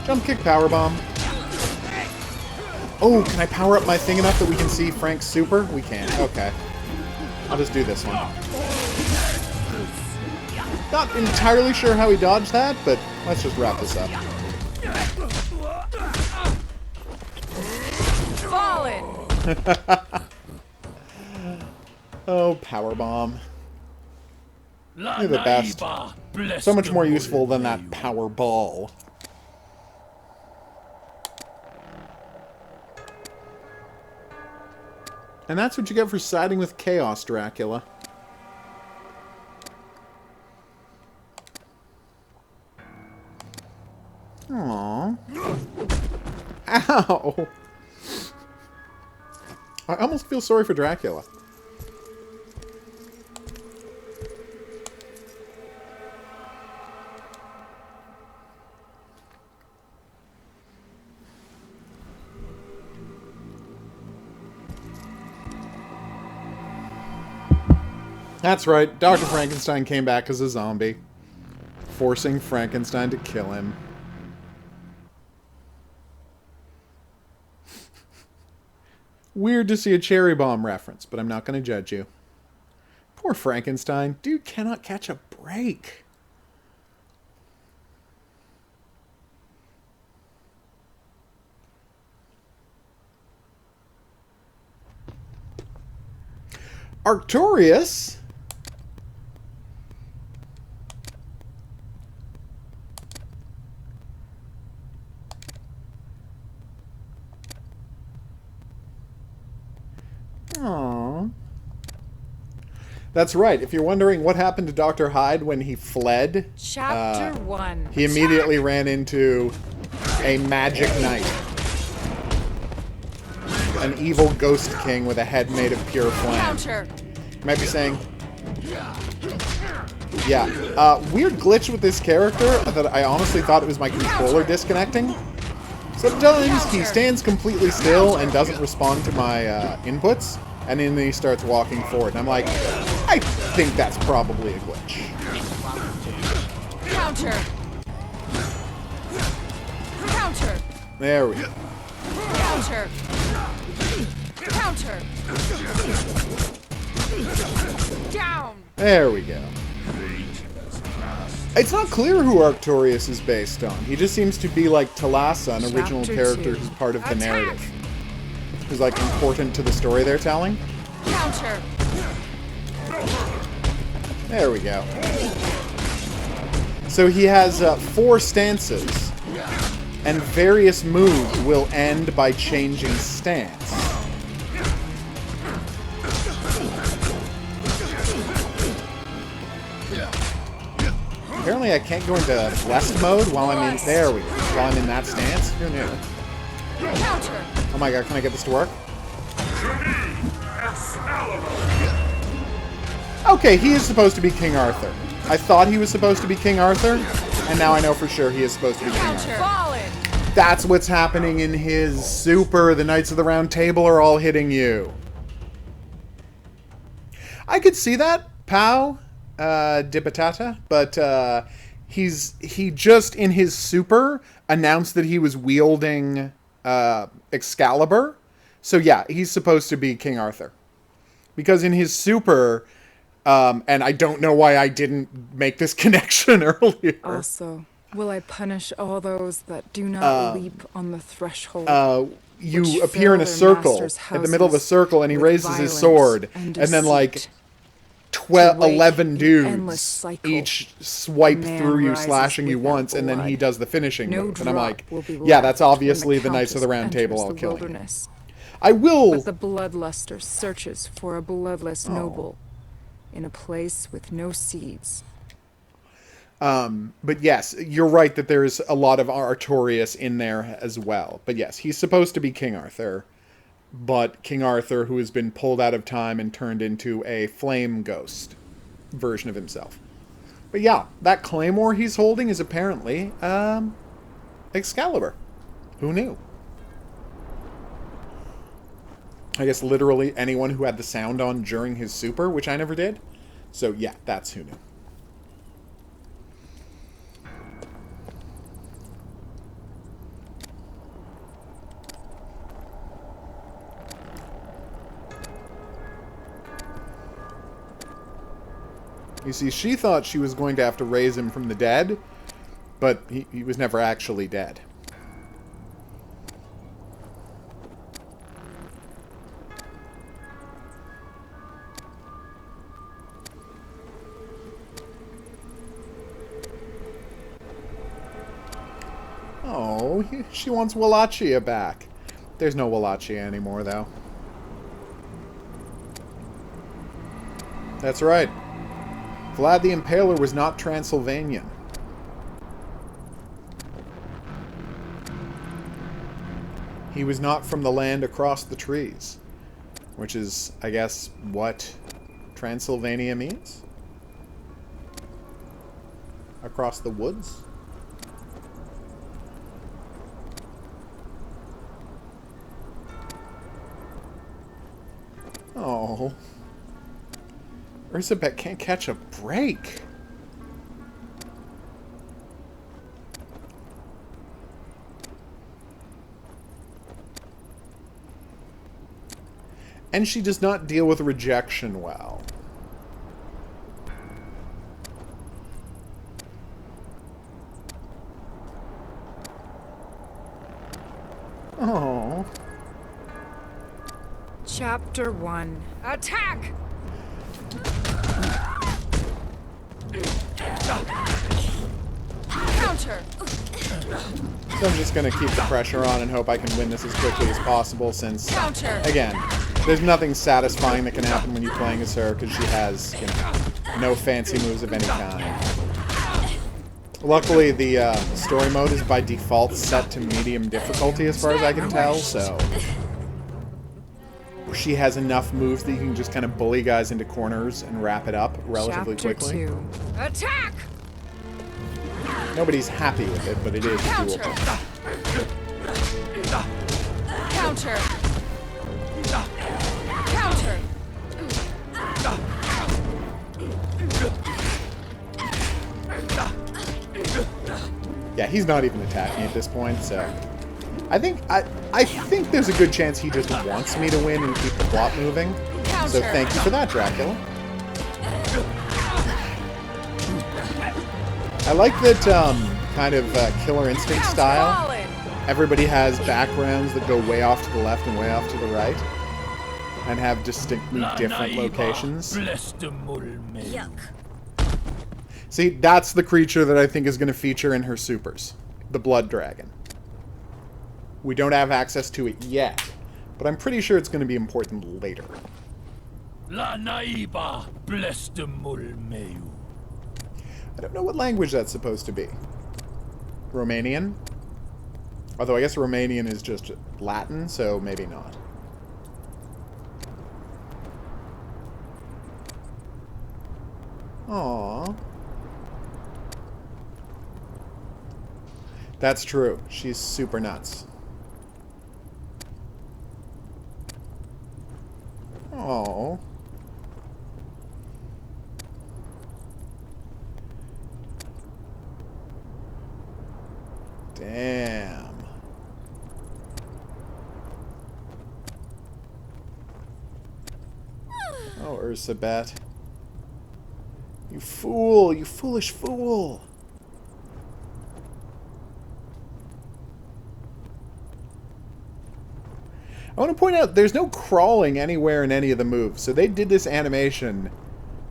Jump kick powerbomb. Oh, can I power up my thing enough that we can see Frank's super? We can. Okay. I'll just do this one. Not entirely sure how he dodged that, but let's just wrap this up. Fallen! Oh, powerbomb. You're the best. So much more useful than that power ball. And that's what you get for siding with Chaos, Dracula. Aww. Ow! I almost feel sorry for Dracula. That's right, Dr. Frankenstein came back as a zombie, forcing Frankenstein to kill him. Weird to see a cherry bomb reference, but I'm not going to judge you. Poor Frankenstein. Dude cannot catch a break. Arcturus? Aww. That's right. If you're wondering what happened to Dr. Hyde when he fled, Chapter 1. he immediately ran into a magic knight. An evil ghost king with a head made of pure flame. Counter. You might be saying... Yeah. Weird glitch with this character that I honestly thought it was my controller disconnecting. Sometimes he stands completely still and doesn't respond to my inputs, and then he starts walking forward. And I'm like, I think that's probably a glitch. Counter. Counter. There we go. Counter. Counter. Down. There we go. It's not clear who Arcturus is based on. He just seems to be like Talassa, an original Chapter character 2. who's part of the Attack! narrative. Who's like important to the story they're telling. Counter. There we go. So he has 4 stances, and various moves will end by changing stance. Apparently I can't go into blessed mode while I'm in... There we go. While I'm in that stance. Who knew? Counter. Oh my god, can I get this to work? Okay, he is supposed to be King Arthur. I thought he was supposed to be King Arthur, and now I know for sure he is supposed to be King Arthur. Fallen. That's what's happening in his super. The Knights of the Round Table are all hitting you. I could see that, Pow, de Batata, but he just in his super announced that he was wielding Excalibur. So yeah, he's supposed to be King Arthur. Because in his super, and I don't know why I didn't make this connection earlier. Also, will I punish all those that do not leap on the threshold? You which appear in a fill their circle, masters' in the middle of a houses circle, and he with raises his violence sword, and and then like deceit. To wake 11 the endless dudes cycle. each swipe Man through you, rises slashing you without once, and then he blood. does the finishing No move. And I'm drop like, will be yeah, left that's obviously when the Knights of the Round Countess Table all enters the killing you. wilderness. I will... But the bloodluster searches for a bloodless noble in a place with no seeds. But yes, you're right that there's a lot of Artorias in there as well. But yes, he's supposed to be King Arthur. But King Arthur, who has been pulled out of time and turned into a flame ghost version of himself. But yeah, that claymore he's holding is apparently Excalibur. Who knew? I guess literally anyone who had the sound on during his super, which I never did. So yeah, that's who knew. You see, she thought she was going to have to raise him from the dead, but he was never actually dead. Oh, she wants Wallachia back. There's no Wallachia anymore, though. That's right. Vlad the Impaler was not Transylvanian. He was not from the land across the trees. Which is, I guess, what Transylvania means? Across the woods? Oh. Urzabet can't catch a break. And she does not deal with rejection well. Oh. Chapter 1. Attack! Counter! So I'm just going to keep the pressure on and hope I can win this as quickly as possible since, Counter! again, there's nothing satisfying that can happen when you're playing as her because she has, you know, no fancy moves of any kind. Luckily, the story mode is by default set to medium difficulty as far as I can tell, so she has enough moves that you can just kind of bully guys into corners and wrap it up relatively Chapter quickly. 2. Attack! Nobody's happy with it, but it is Counter! doable. Counter! Counter! Yeah, he's not even attacking at this point, so I think there's a good chance he just wants me to win and keep the plot moving. So thank you for that, Dracula. I like that kind of Killer Instinct style. Everybody has backgrounds that go way off to the left and way off to the right, and have distinctly different locations. Yuck. See, that's the creature that I think is going to feature in her supers. The Blood Dragon. We don't have access to it yet, but I'm pretty sure it's going to be important later. La naiba blestemul meu. I don't know what language that's supposed to be. Romanian? Although I guess Romanian is just Latin, so maybe not. Aww. That's true. She's super nuts. Oh. Damn. Oh, Urzabet. You fool! You foolish fool! I want to point out, there's no crawling anywhere in any of the moves, so they did this animation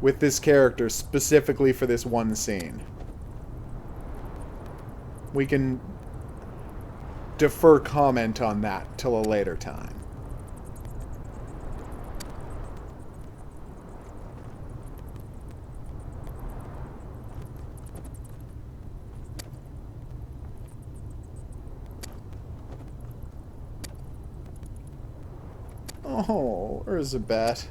with this character specifically for this one scene. We can defer comment on that till a later time. Oh, Urzabet.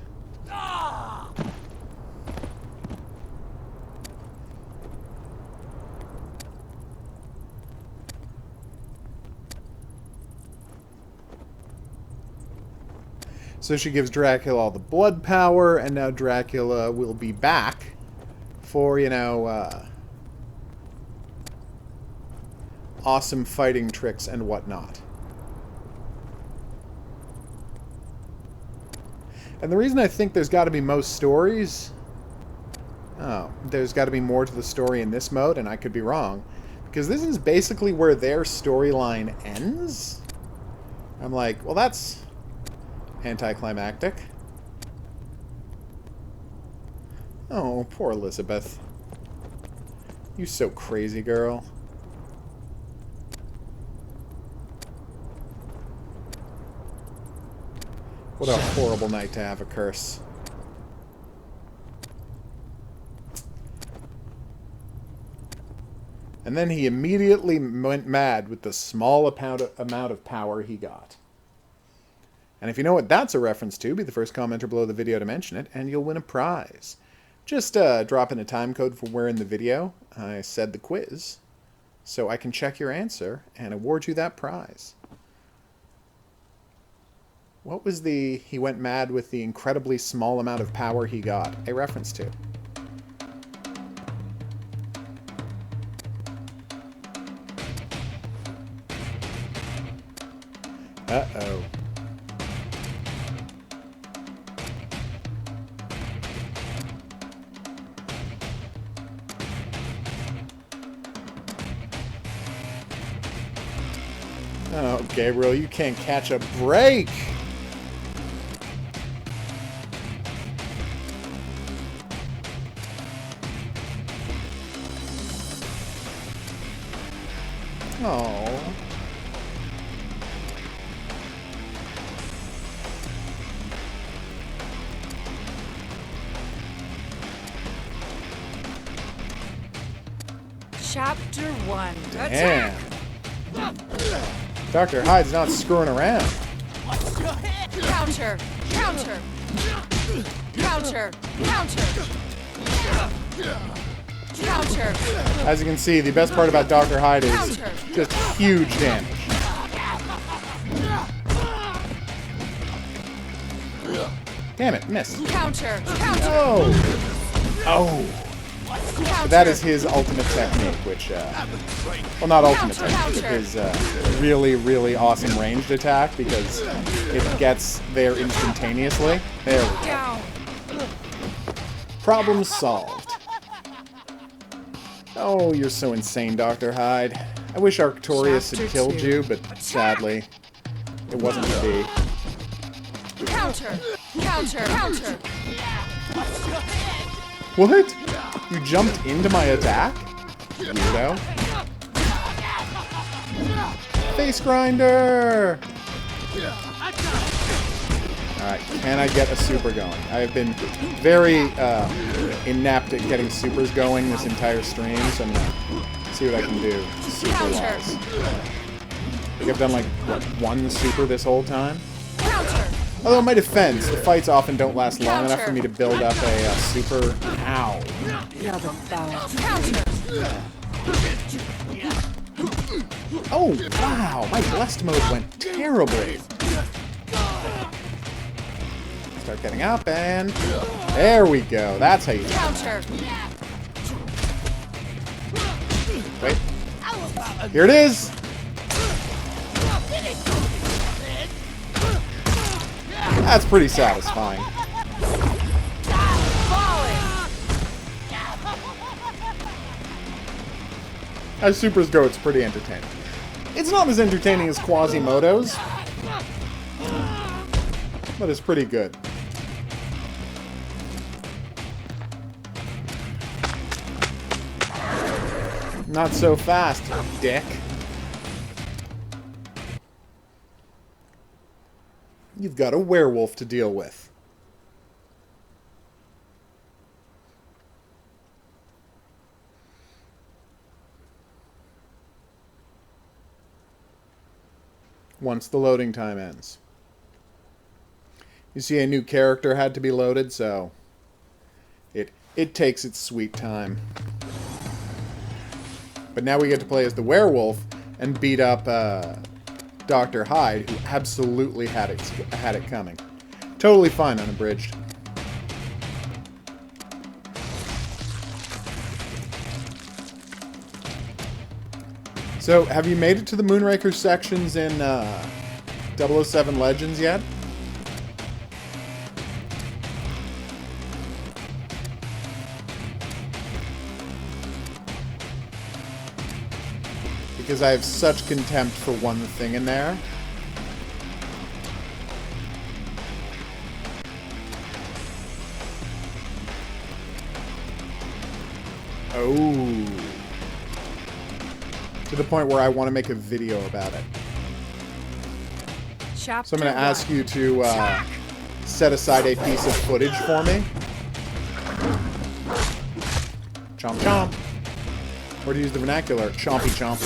So she gives Dracula all the blood power, and now Dracula will be back for, you know, awesome fighting tricks and whatnot. And the reason I think there's got to be most stories... Oh, there's got to be more to the story in this mode, and I could be wrong. Because this is basically where their storyline ends? I'm like, well, that's anticlimactic. Oh, poor Elizabeth. You so crazy, girl. What a horrible night to have a curse. And then he immediately went mad with the small amount of power he got. And if you know what that's a reference to, be the first commenter below the video to mention it, and you'll win a prize. Just drop in a time code for where in the video I said the quiz, so I can check your answer and award you that prize. What was the "he went mad with the incredibly small amount of power he got" a reference to? Uh-oh. Oh, Gabriel, you can't catch a break! Oh. Chapter 1. Damn. Dr. Hyde's not screwing around. Counter! Counter! Counter! Counter! Counter! As you can see, the best part about Dr. Hyde is just huge damage. Damn it, missed. Counter! Counter! Oh! Oh! But that is his ultimate technique, which, well, not ultimate technique, but his really, really awesome ranged attack, because it gets there instantaneously. There we go. Problem solved. Oh, you're so insane, Dr. Hyde. I wish Arctorius had killed you, but sadly, it wasn't to be. Counter! Counter! Counter! What? You jumped into my attack? Weirdo. Face grinder! Alright, can I get a super going? I have been very inept at getting supers going this entire stream, so I'm gonna see what I can do super-wise. I think I've done like, what, one super this whole time? Although in my defense, the fights often don't last long enough for me to build up a super... Ow. Oh, wow, my blessed mode went terribly. Start getting up, and there we go. That's how you do it. Wait. Here it is. That's pretty satisfying. As supers go, it's pretty entertaining. It's not as entertaining as Quasimodo's, but it's pretty good. Not so fast, dick. You've got a werewolf to deal with. Once the loading time ends. You see, a new character had to be loaded, so it takes its sweet time. But now we get to play as the werewolf and beat up Dr. Hyde, who absolutely had it coming. Totally fine unabridged. So, have you made it to the Moonraker sections in 007 Legends yet? Because I have such contempt for one thing in there. Oh. To the point where I want to make a video about it. So I'm going to ask you to set aside a piece of footage for me. Chomp chomp. Or to use the vernacular, chompy chomp.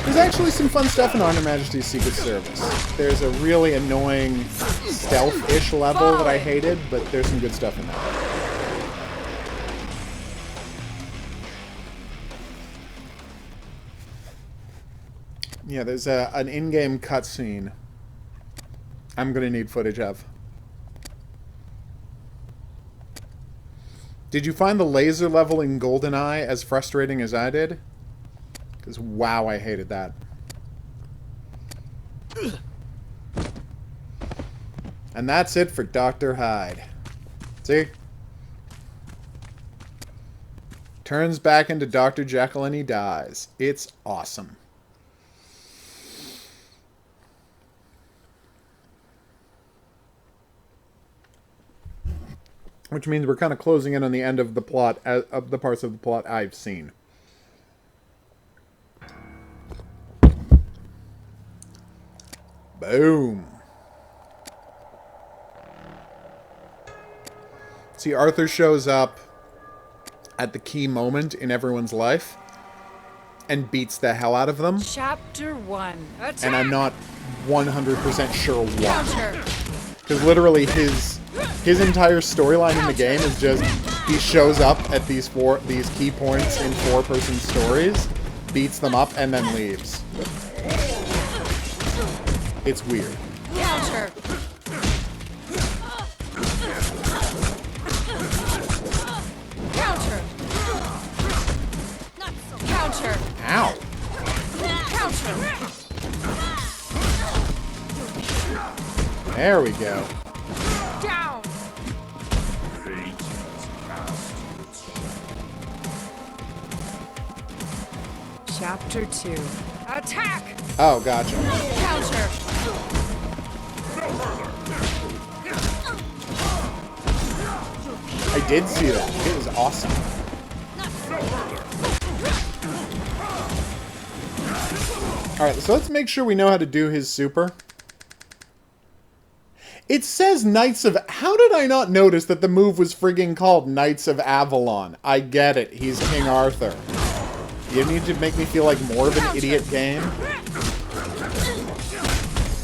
There's actually some fun stuff in On Her Majesty's Secret Service. There's a really annoying stealth-ish level that I hated, but there's some good stuff in that. Yeah, there's an in-game cutscene I'm gonna need footage of. Did you find the laser level in GoldenEye as frustrating as I did? Because, wow, I hated that. And that's it for Dr. Hyde. See? Turns back into Dr. Jekyll and he dies. It's awesome. Which means we're kind of closing in on the end of the plot, of the parts of the plot I've seen. Boom. See, Arthur shows up at the key moment in everyone's life and beats the hell out of them. Chapter 1. Attack! And I'm not 100% sure why. Counter! Because literally his entire storyline in the game is just he shows up at these key points in 4-person stories, beats them up, and then leaves. It's weird. Counter! Counter! Counter! Ow! Counter! There we go. Down! Chapter 2. Attack! Oh, gotcha. Counter! I did see that. It was awesome. Alright, so let's make sure we know how to do his super. It says Knights of... How did I not notice that the move was frigging called Knights of Avalon? I get it. He's King Arthur. You need to make me feel like more of an idiot game.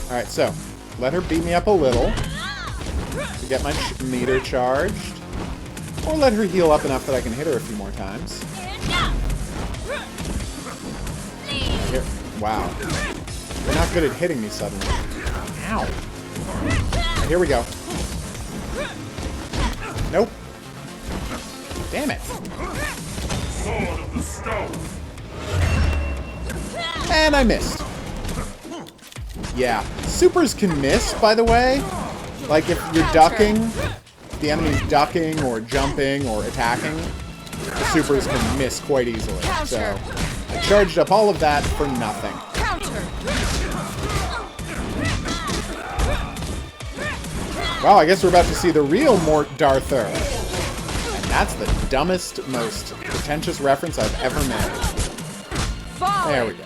Alright, so. Let her beat me up a little. To get my meter charged. Or let her heal up enough that I can hit her a few more times. Here. Wow. You're not good at hitting me suddenly. Ow. Here we go. Nope. Damn it. And I missed. Yeah. Supers can miss, by the way. Like if you're ducking, if the enemy's ducking or jumping or attacking, the supers can miss quite easily. So I charged up all of that for nothing. Well, I guess we're about to see the real Mort Darthur. And that's the dumbest, most pretentious reference I've ever made. There we go.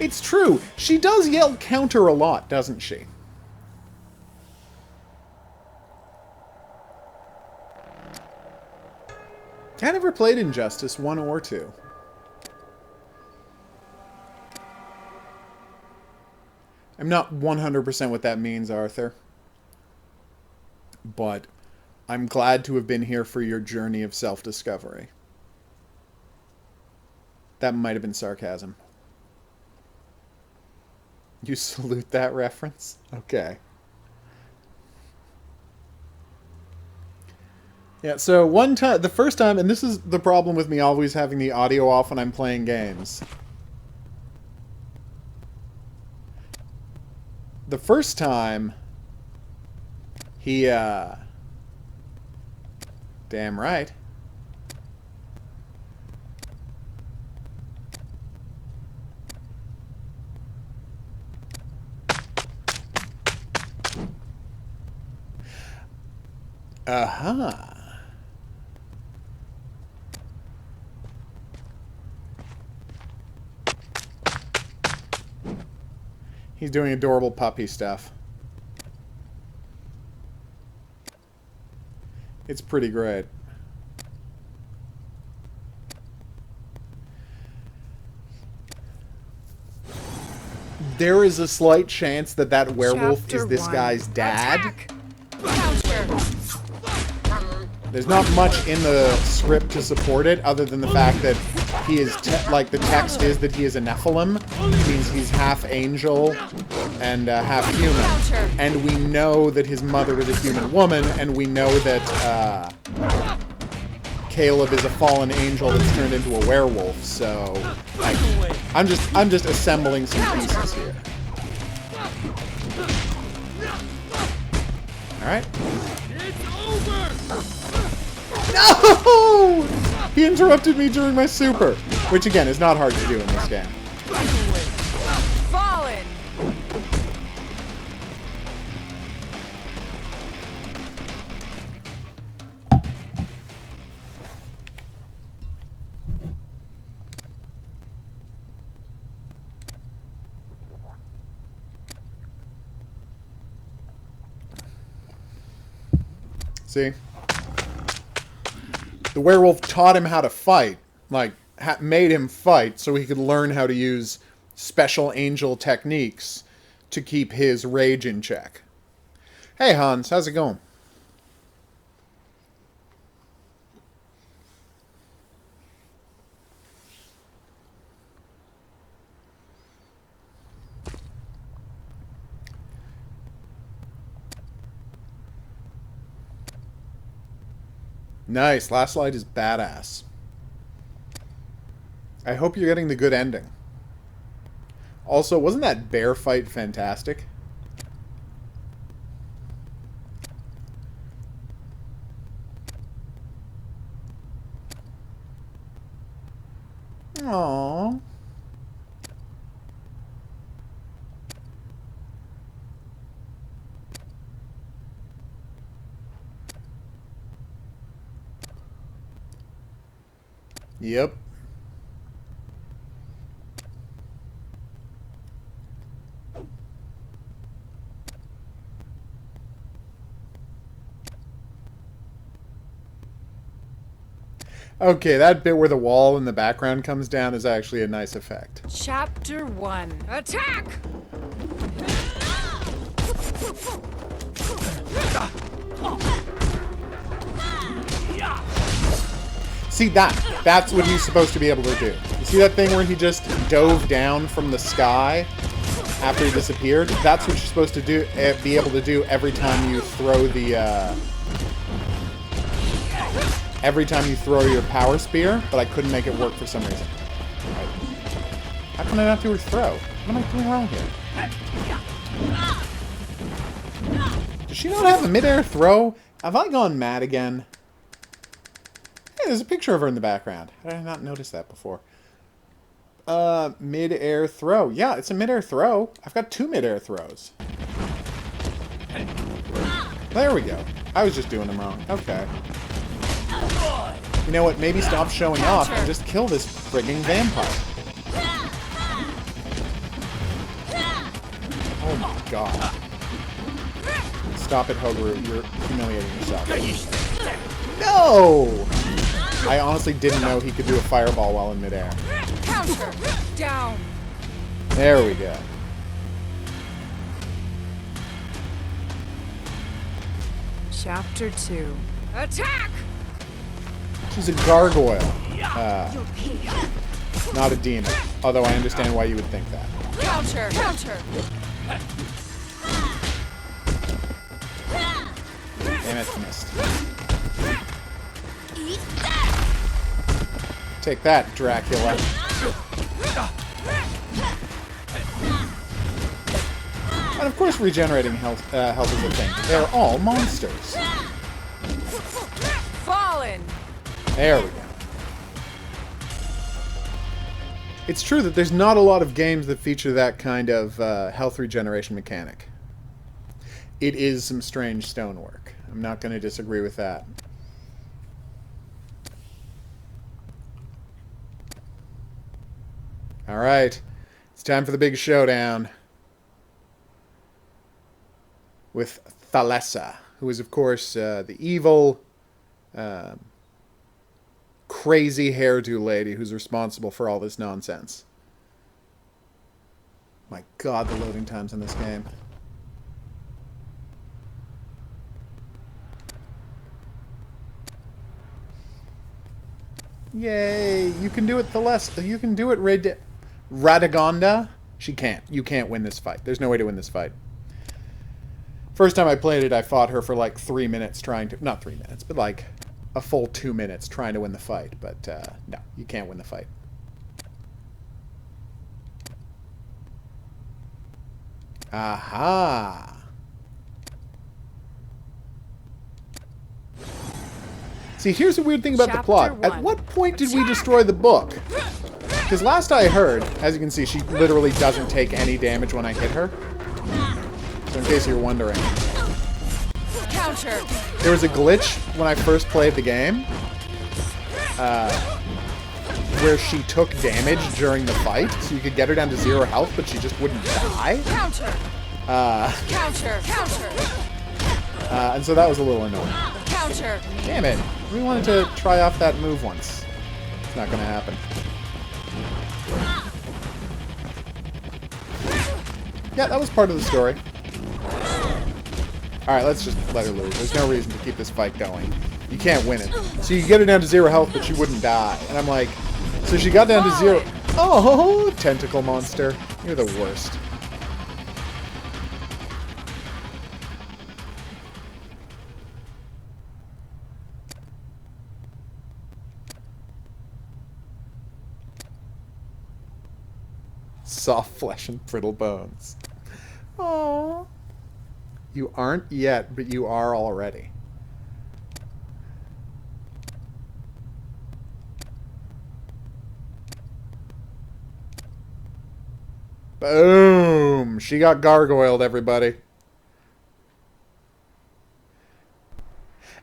It's true. She does yell counter a lot, doesn't she? I never played Injustice 1 or 2. I'm not 100% what that means, Arthur. But I'm glad to have been here for your journey of self-discovery. That might have been sarcasm. You salute that reference? Okay. Yeah, so one time, the first time, and this is the problem with me always having the audio off when I'm playing games. The first time, he, damn right. Uh-huh. He's doing adorable puppy stuff. It's pretty great. There is a slight chance that that werewolf Chapter is this 1. guy's dad. Attack! Counter! There's not much in the script to support it, other than the fact that he is, like, the text is that he is a Nephilim, which means he's half angel and half human. And we know that his mother was a human woman, and we know that Caleb is a fallen angel that's turned into a werewolf. So, like, I'm just assembling some pieces here. All right. No! He interrupted me during my super, which again is not hard to do in this game. Fallen! See? The werewolf taught him how to fight, like, made him fight so he could learn how to use special angel techniques to keep his rage in check. Hey, Hans, how's it going? Nice. Last Light is badass. I hope you're getting the good ending. Also, wasn't that bear fight fantastic? Aww. Yep. Okay, that bit where the wall in the background comes down is actually a nice effect. Chapter 1. Attack! See that's what he's supposed to be able to do. You see that thing where he just dove down from the sky after he disappeared? That's what you're supposed to do, be able to do every time you throw the, every time you throw your power spear, but I couldn't make it work for some reason. Right. How can I not do a throw? What am I doing wrong here? Does she not have a mid-air throw? Have I gone mad again? Hey, there's a picture of her in the background. How did I not notice that before? Mid-air throw. Yeah, it's a mid-air throw. I've got 2 mid-air throws. There we go. I was just doing them wrong. Okay. You know what? Maybe stop showing off and just kill this frigging vampire. Oh my god. Stop it, HOGuru. You're humiliating yourself. No! I honestly didn't know he could do a fireball while in midair. Counter! Down! There we go. Chapter 2. Attack! She's a gargoyle. Not a demon. Although I understand why you would think that. Counter! Counter! Damn it, missed. Take that, Dracula. And of course regenerating health is a thing. They're all monsters. Fallen! There we go. It's true that there's not a lot of games that feature that kind of health regeneration mechanic. It is some strange stonework. I'm not going to disagree with that. Alright. It's time for the big showdown. with Thalessa, who is, of course, the evil, crazy hairdo lady who's responsible for all this nonsense. My god, the loading times in this game. Yay! You can do it, Thalessa. You can do it, Radegonda. She can't. You can't win this fight. There's no way to win this fight. First time I played it, I fought her for like 3 minutes trying to... Not 3 minutes, but like a full 2 minutes trying to win the fight. But no, you can't win the fight. Aha! See, here's the weird thing about the plot. At what point did we destroy the book? Because last I heard, as you can see, she literally doesn't take any damage when I hit her. So in case you're wondering. Counter. There was a glitch when I first played the game. Where she took damage during the fight. So you could get her down to 0 health, but she just wouldn't die. Counter. Counter. Counter. And so that was a little annoying. Counter. Damn it. We wanted to try off that move once. It's not going to happen. Yeah, that was part of the story. Alright, let's just let her lose. There's no reason to keep this fight going. You can't win it. So you get her down to 0 health, but she wouldn't die. And I'm like, so she got down to 0... Oh, tentacle monster. You're the worst. Soft flesh and brittle bones. Aww. You aren't yet, but you are already. Boom! She got gargoyled, everybody.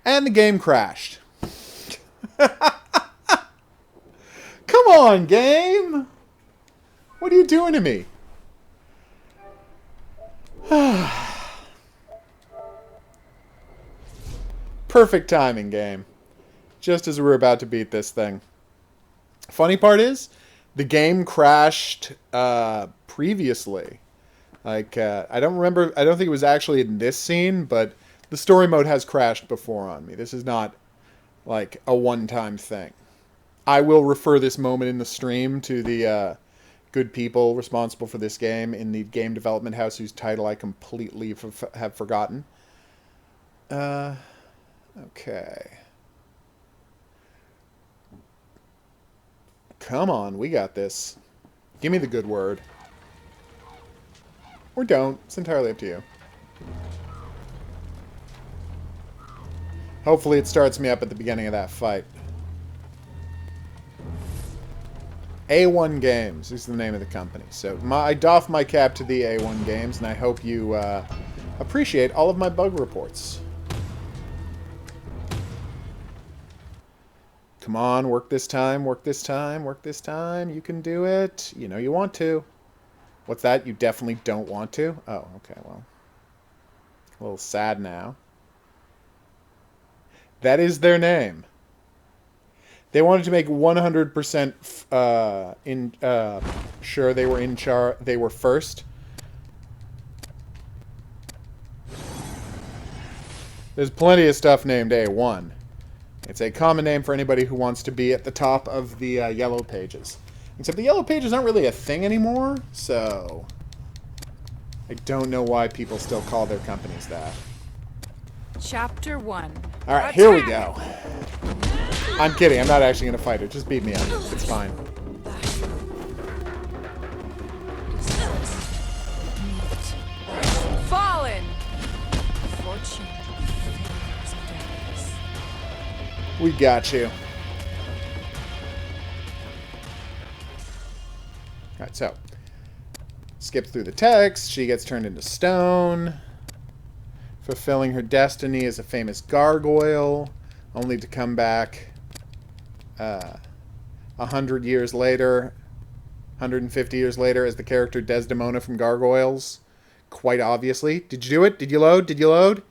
And the game crashed. Come on, game! What are you doing to me? Perfect timing, game. Just as we were about to beat this thing. Funny part is, the game crashed previously. Like, I don't think it was actually in this scene, but the story mode has crashed before on me. This is not, like, a one-time thing. I will refer this moment in the stream to the good people responsible for this game in the game development house whose title I completely have forgotten. Okay. Come on, we got this. Give me the good word. Or don't. It's entirely up to you. Hopefully it starts me up at the beginning of that fight. A1 Games is the name of the company. So I doff my cap to the A1 Games, and I hope you appreciate all of my bug reports. Come on, work this time, work this time, work this time. You can do it. You know you want to. What's that? You definitely don't want to? Oh, okay, well. A little sad now. That is their name. They wanted to make 100% sure they were they were first. There's plenty of stuff named A1. It's a common name for anybody who wants to be at the top of the yellow pages. Except the yellow pages aren't really a thing anymore, so I don't know why people still call their companies that. Chapter 1. Alright, here we go. I'm kidding, I'm not actually going to fight her. Just beat me up. It's fine. Fallen! We got you. Alright, so. Skip through the text. She gets turned into stone. Fulfilling her destiny as a famous gargoyle. Only to come back 100 years later, 150 years later, as the character Desdemona from Gargoyles, quite obviously. Did you do it? Did you load? Did you load?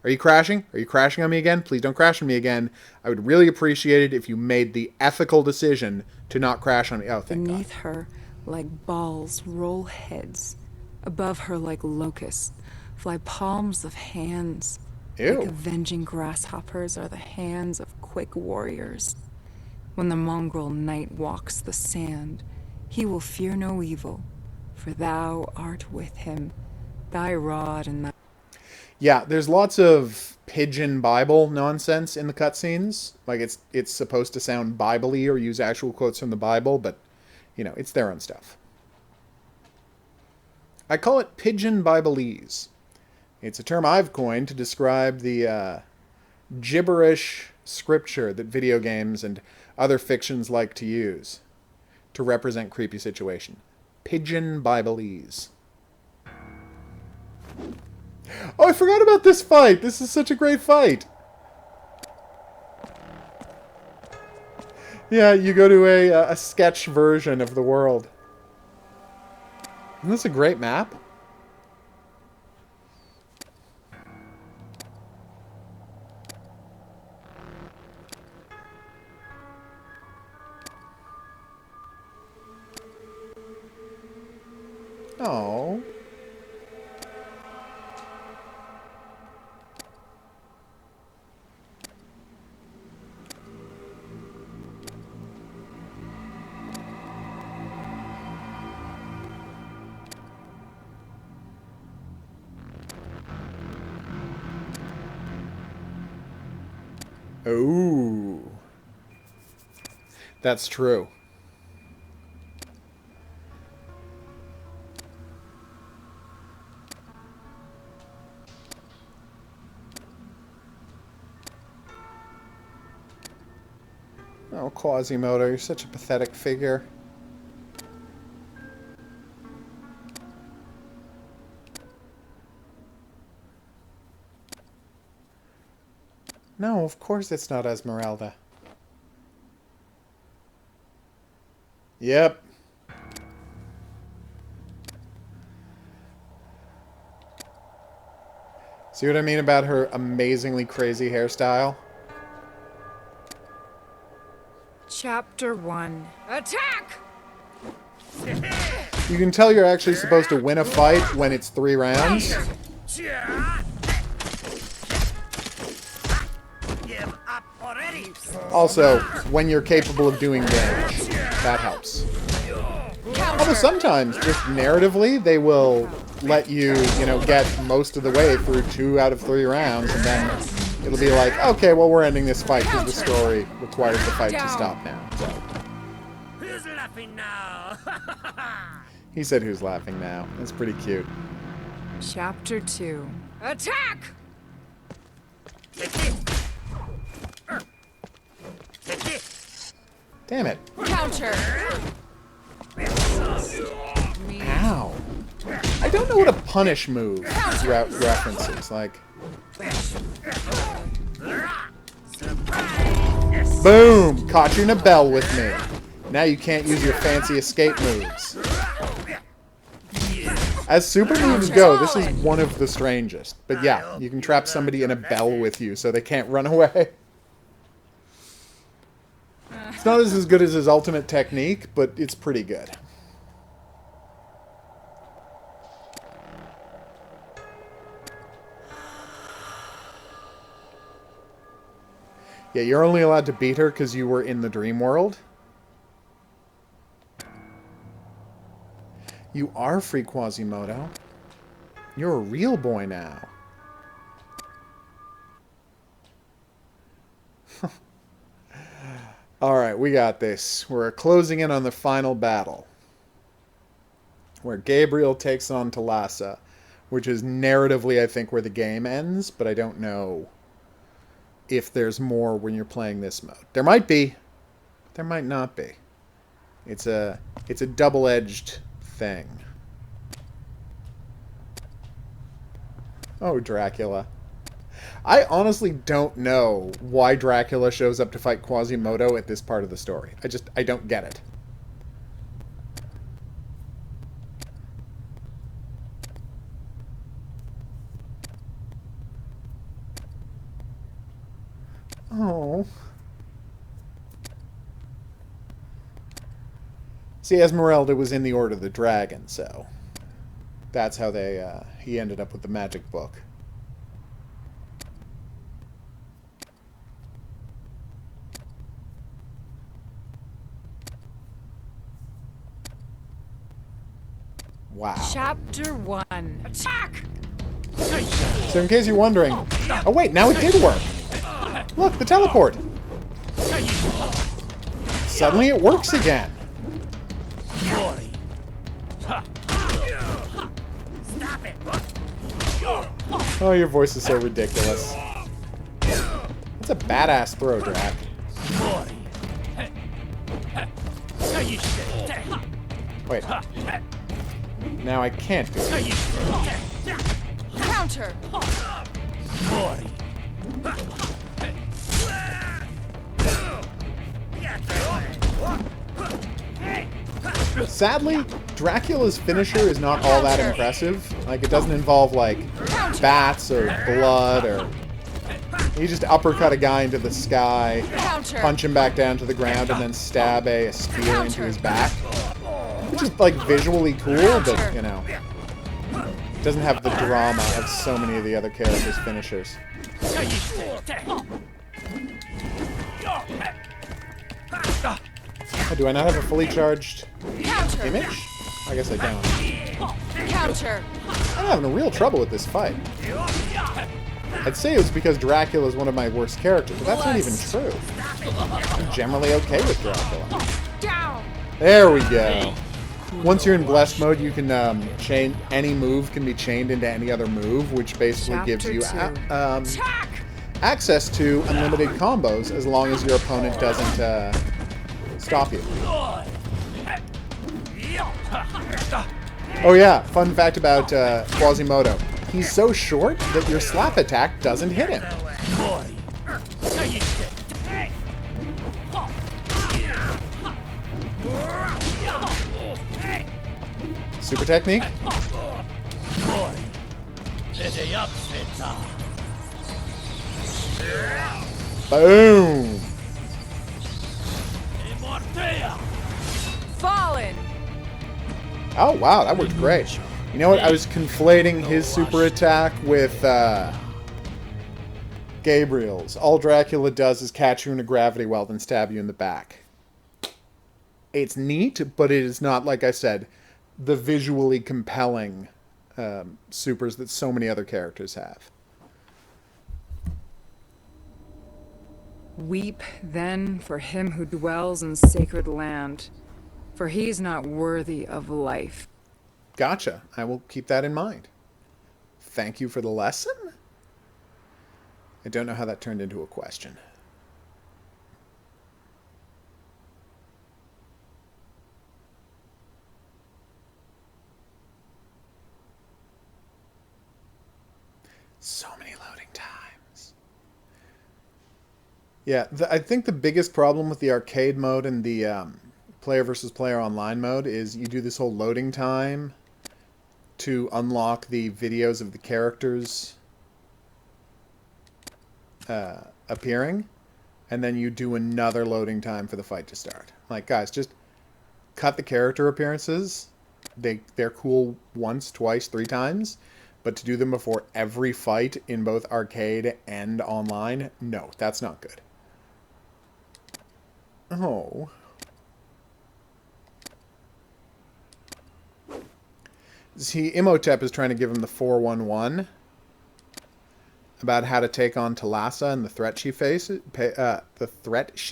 Are you crashing? Are you crashing on me again? Please don't crash on me again. I would really appreciate it if you made the ethical decision to not crash on me. Oh, thank God. Beneath her, like balls, roll heads. Above her, like locusts, fly palms of hands. Ew. Like avenging grasshoppers are the hands of quick warriors. When the mongrel knight walks the sand, he will fear no evil, for thou art with him, thy rod and thy... Yeah, there's lots of pigeon Bible nonsense in the cutscenes. Like, it's supposed to sound Bible-y or use actual quotes from the Bible, but, you know, it's their own stuff. I call it pigeon Bibleese. It's a term I've coined to describe the gibberish scripture that video games and other fictions like to use to represent creepy situation. Pigeon Bibleese. Oh, I forgot about this fight! This is such a great fight! Yeah, you go to a sketch version of the world. Isn't this a great map? Oh. Ooh. That's true. Oh, Quasimodo, you're such a pathetic figure. No, of course it's not Esmeralda. Yep. See what I mean about her amazingly crazy hairstyle? Chapter 1. Attack! You can tell you're actually supposed to win a fight when it's 3 rounds. Give up already. Also, when you're capable of doing damage. That helps. Although sometimes, just narratively, they will let you, you know, get most of the way through 2 out of 3 rounds, and then it'll be like, okay, well, we're ending this fight because the story requires the fight to stop now. So. Who's laughing now? He said who's laughing now. That's pretty cute. Chapter 2. Attack! Damn it. Counter! Ow. I don't know what a punish move references. Like... Boom! Caught you in a bell with me. Now you can't use your fancy escape moves. As super moves go, this is one of the strangest. But yeah, you can trap somebody in a bell with you so they can't run away. It's not as good as his ultimate technique, but it's pretty good. Yeah, you're only allowed to beat her because you were in the dream world. You are free, Quasimodo. You're a real boy now. Alright, we got this. We're closing in on the final battle. Where Gabriel takes on Thalassa. Which is narratively, I think, where the game ends. But I don't know if there's more when you're playing this mode. There might be. But there might not be. It's a double-edged thing. Oh, Dracula. I honestly don't know why Dracula shows up to fight Quasimodo at this part of the story. I don't get it. Oh. See, Esmeralda was in the Order of the Dragon, so that's how he ended up with the magic book. Wow. Chapter 1. Attack! So in case you're wondering... Oh wait, now it did work! Look, the teleport! Suddenly it works again! Oh, your voice is so ridiculous. That's a badass throw, Drac. Wait. Now I can't do it. Counter! Sadly, Dracula's finisher is not all that impressive. Like, it doesn't involve, like, bats or blood or... You just uppercut a guy into the sky, punch him back down to the ground, and then stab a spear into his back. Which is, like, visually cool, but, you know... It doesn't have the drama of so many of the other characters' finishers. Oh, do I not have a fully charged image? I guess I don't. Counter! I'm having real trouble with this fight. I'd say it was because Dracula is one of my worst characters, but that's not even true. I'm generally okay with Dracula. Down! There we go. Once you're in blessed mode, you can chain any move can be chained into any other move, which basically gives you access to unlimited combos as long as your opponent doesn't stop you. Oh yeah, fun fact about Quasimodo. He's so short that your slap attack doesn't hit him. Super technique. Boom. Fallen! Oh wow, that worked great. You know what? I was conflating his super attack with Gabriel's. All Dracula does is catch you in a gravity well, then stab you in the back. It's neat, but it is not, like I said, the visually compelling supers that so many other characters have. Weep then for him who dwells in sacred land, for he is not worthy of life. Gotcha. I will keep that in mind. Thank you for the lesson? I don't know how that turned into a question. So many loading times. Yeah, I think the biggest problem with the arcade mode and the player versus player online mode is you do this whole loading time to unlock the videos of the characters appearing, and then you do another loading time for the fight to start. Like, guys, just cut the character appearances. They're cool once, twice, 3 times, but to do them before every fight in both arcade and online, no, that's not good. Oh. See, Imhotep is trying to give him the 411 about how to take on Thalassa and the threat she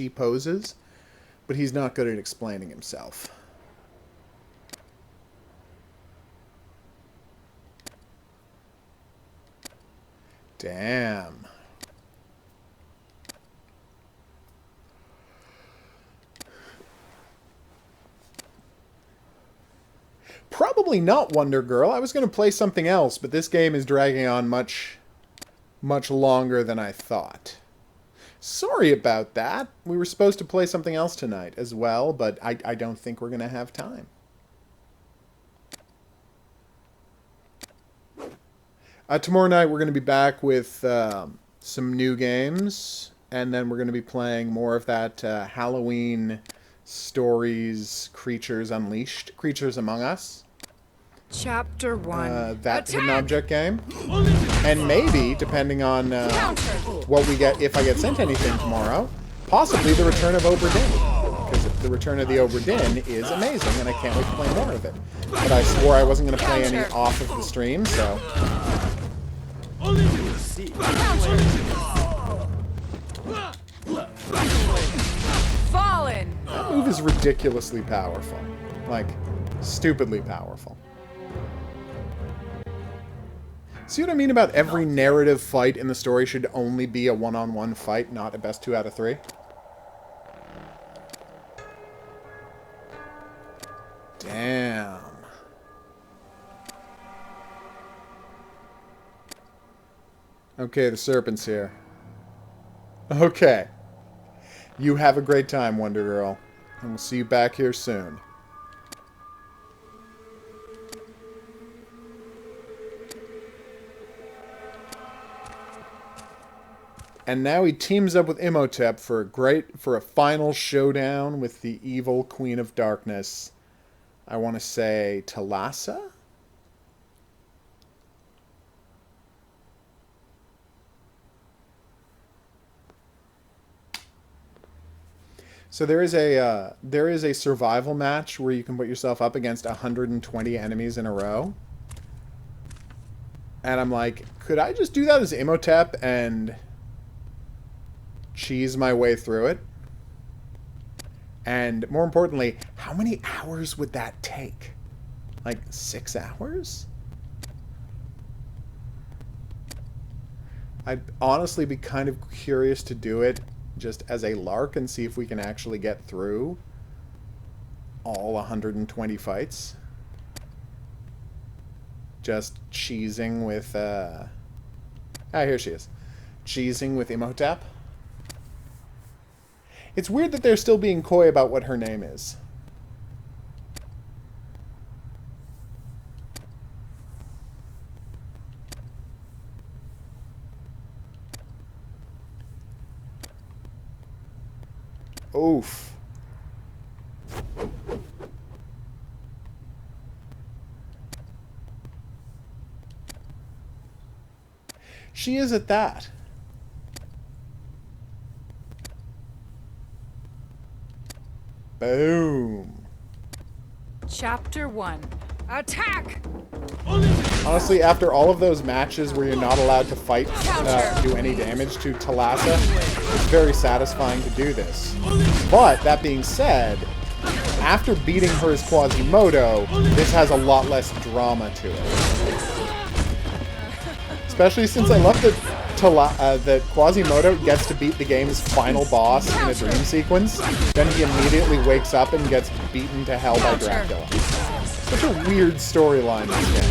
poses, but he's not good at explaining himself. Damn. Probably not, Wonder Girl. I was going to play something else, but this game is dragging on much longer than I thought. Sorry about that. We were supposed to play something else tonight as well, but I don't think we're going to have time. Tomorrow night we're going to be back with some new games. And then we're going to be playing more of that Halloween Stories Creatures Unleashed, Creatures Among Us. Chapter 1. That hidden Attack! object game. And maybe, depending on what we get, if I get sent anything tomorrow, possibly the return of Obra Dinn. Because the return of the Obra Dinn is amazing, and I can't wait to play more of it. But I swore I wasn't going to play any off of the stream, so... Fallen! That move is ridiculously powerful. Like, stupidly powerful. See what I mean about every narrative fight in the story should only be a one-on-one fight, not a best 2 out of 3? Damn. Okay, the serpent's here. Okay. You have a great time, Wonder Girl. And we'll see you back here soon. And now he teams up with Imhotep for a final showdown with the evil Queen of Darkness. I want to say Thalassa? So there is a survival match where you can put yourself up against 120 enemies in a row. And I'm like, could I just do that as Imhotep and cheese my way through it? And more importantly, how many hours would that take? Like 6 hours? I'd honestly be kind of curious to do it just as a lark and see if we can actually get through all 120 fights. Just cheesing with, here she is. Cheesing with Imhotep. It's weird that they're still being coy about what her name is. Oof. She is at that. Boom. Chapter 1. Attack! Honestly, after all of those matches where you're not allowed to fight, do any damage to Thalassa, it's very satisfying to do this. But, that being said, after beating her as Quasimodo, this has a lot less drama to it. Especially since I love that Quasimodo gets to beat the game's final boss in a dream sequence, then he immediately wakes up and gets beaten to hell by Dracula. Such a weird storyline this game.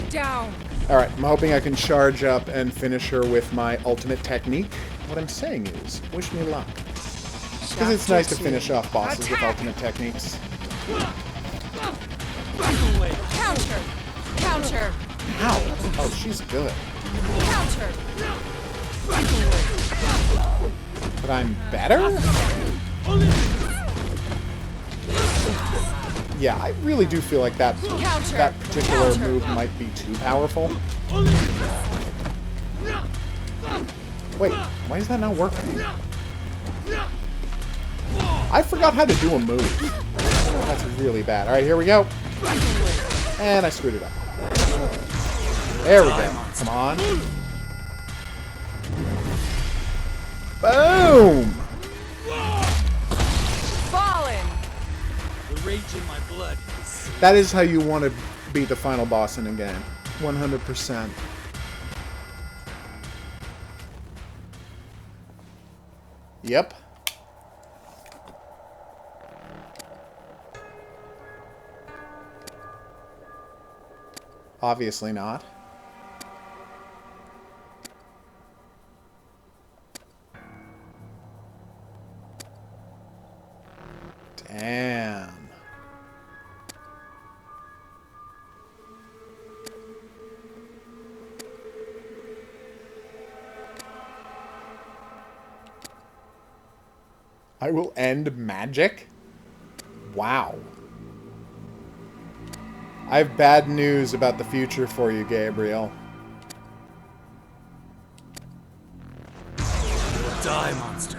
Down! Alright, I'm hoping I can charge up and finish her with my ultimate technique. What I'm saying is, wish me luck. Because it's nice to finish off bosses with ultimate techniques. Counter! Counter! Ow! Oh, she's good. Counter! But I'm better? Yeah, I really do feel like that particular move might be too powerful. Wait, why is that not working? I forgot how to do a move. That's really bad. Alright, here we go. And I screwed it up. There we go. Come on. Boom! Fallen! The rage in my blood. That is how you want to beat the final boss in a game. 100%. Yep. Obviously not. Damn. I will end magic? Wow. I have bad news about the future for you, Gabriel. Die, monster.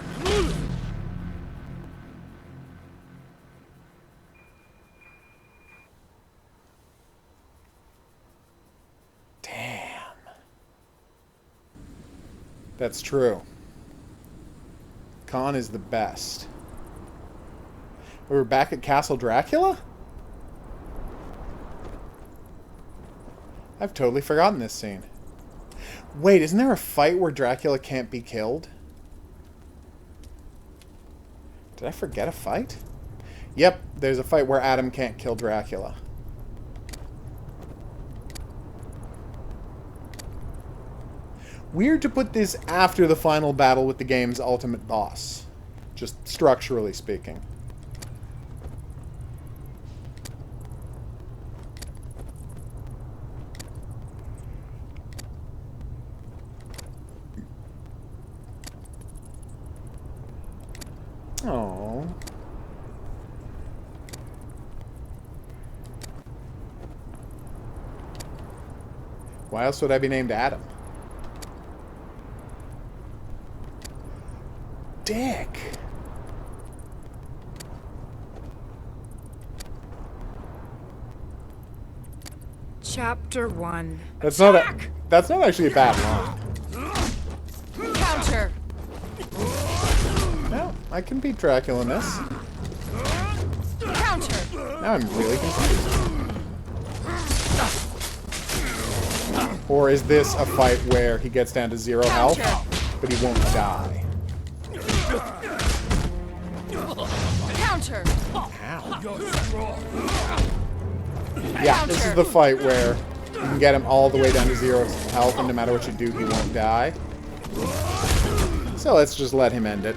Damn. That's true. Khan is the best. We're back at Castle Dracula? I've totally forgotten this scene. Wait, isn't there a fight where Dracula can't be killed? Did I forget a fight? Yep, there's a fight where Adam can't kill Dracula. Weird to put this after the final battle with the game's ultimate boss. Just structurally speaking. Oh. Why else would I be named Adam? Dick. Chapter 1. That's not actually a bad line. Counter. No, I can beat Dracula in this. Counter. Now I'm really confused. Or is this a fight where he gets down to 0 health, but he won't die? Counter. Ow. Yeah, this is the fight where you can get him all the way down to 0 health, and no matter what you do, he won't die. So let's just let him end it.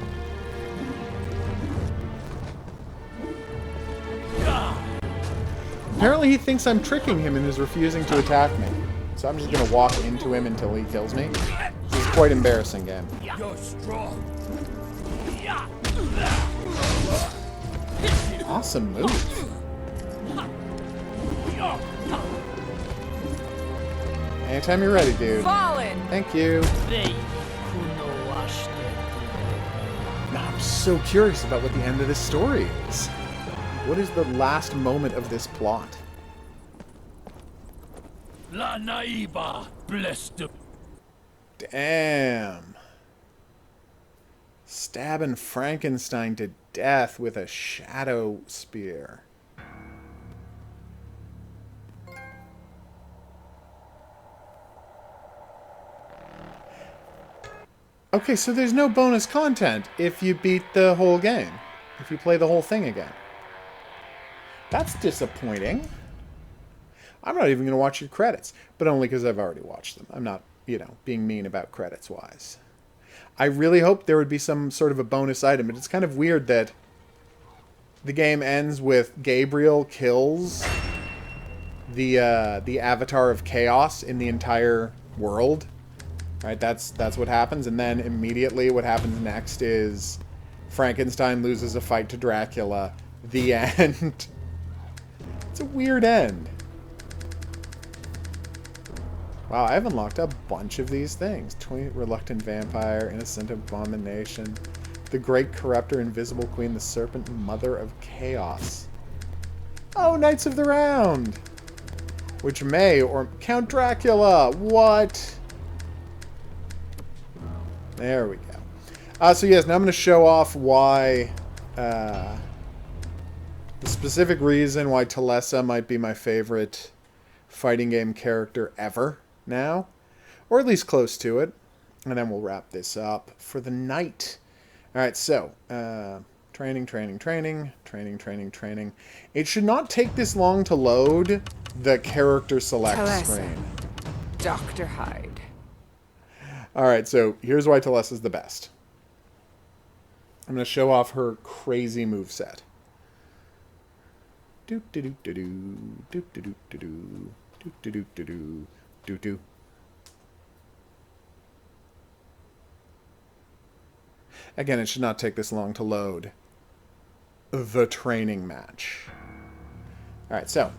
Apparently he thinks I'm tricking him and is refusing to attack me. So I'm just going to walk into him until he kills me. This is quite embarrassing, game. You're strong. Awesome move. Anytime you're ready, dude. Fallen. Thank you. Now I'm so curious about what the end of this story is. What is the last moment of this plot? La Naiba, blessed. Damn. Stabbing Frankenstein to death with a shadow spear. Okay, so there's no bonus content if you beat the whole game. If you play the whole thing again. That's disappointing. I'm not even going to watch your credits. But only because I've already watched them. I'm not, being mean about credits-wise. I really hoped there would be some sort of a bonus item. But it's kind of weird that the game ends with Gabriel kills the Avatar of Chaos in the entire world. Right, that's what happens, and then immediately what happens next is Frankenstein loses a fight to Dracula. The end. It's a weird end. Wow, I've unlocked a bunch of these things. 20 Reluctant Vampire, Innocent Abomination, the Great Corruptor, Invisible Queen, the Serpent, Mother of Chaos. Oh, Knights of the Round! Which may, or Count Dracula! What? There we go. So yes, now I'm going to show off why, the specific reason why Talessa might be my favorite fighting game character ever now. Or at least close to it. And then we'll wrap this up for the night. Alright, so, training. It should not take this long to load the character select Talessa. screen. Dr. Hyde. Alright, so here's why Talessa's the best. I'm going to show off her crazy moveset. Doop-de-doop-de-doo, doop-de-doop-de-doo, doop-de-doop-de-doo, doop-doo. Again, it should not take this long to load the training match. Alright, so.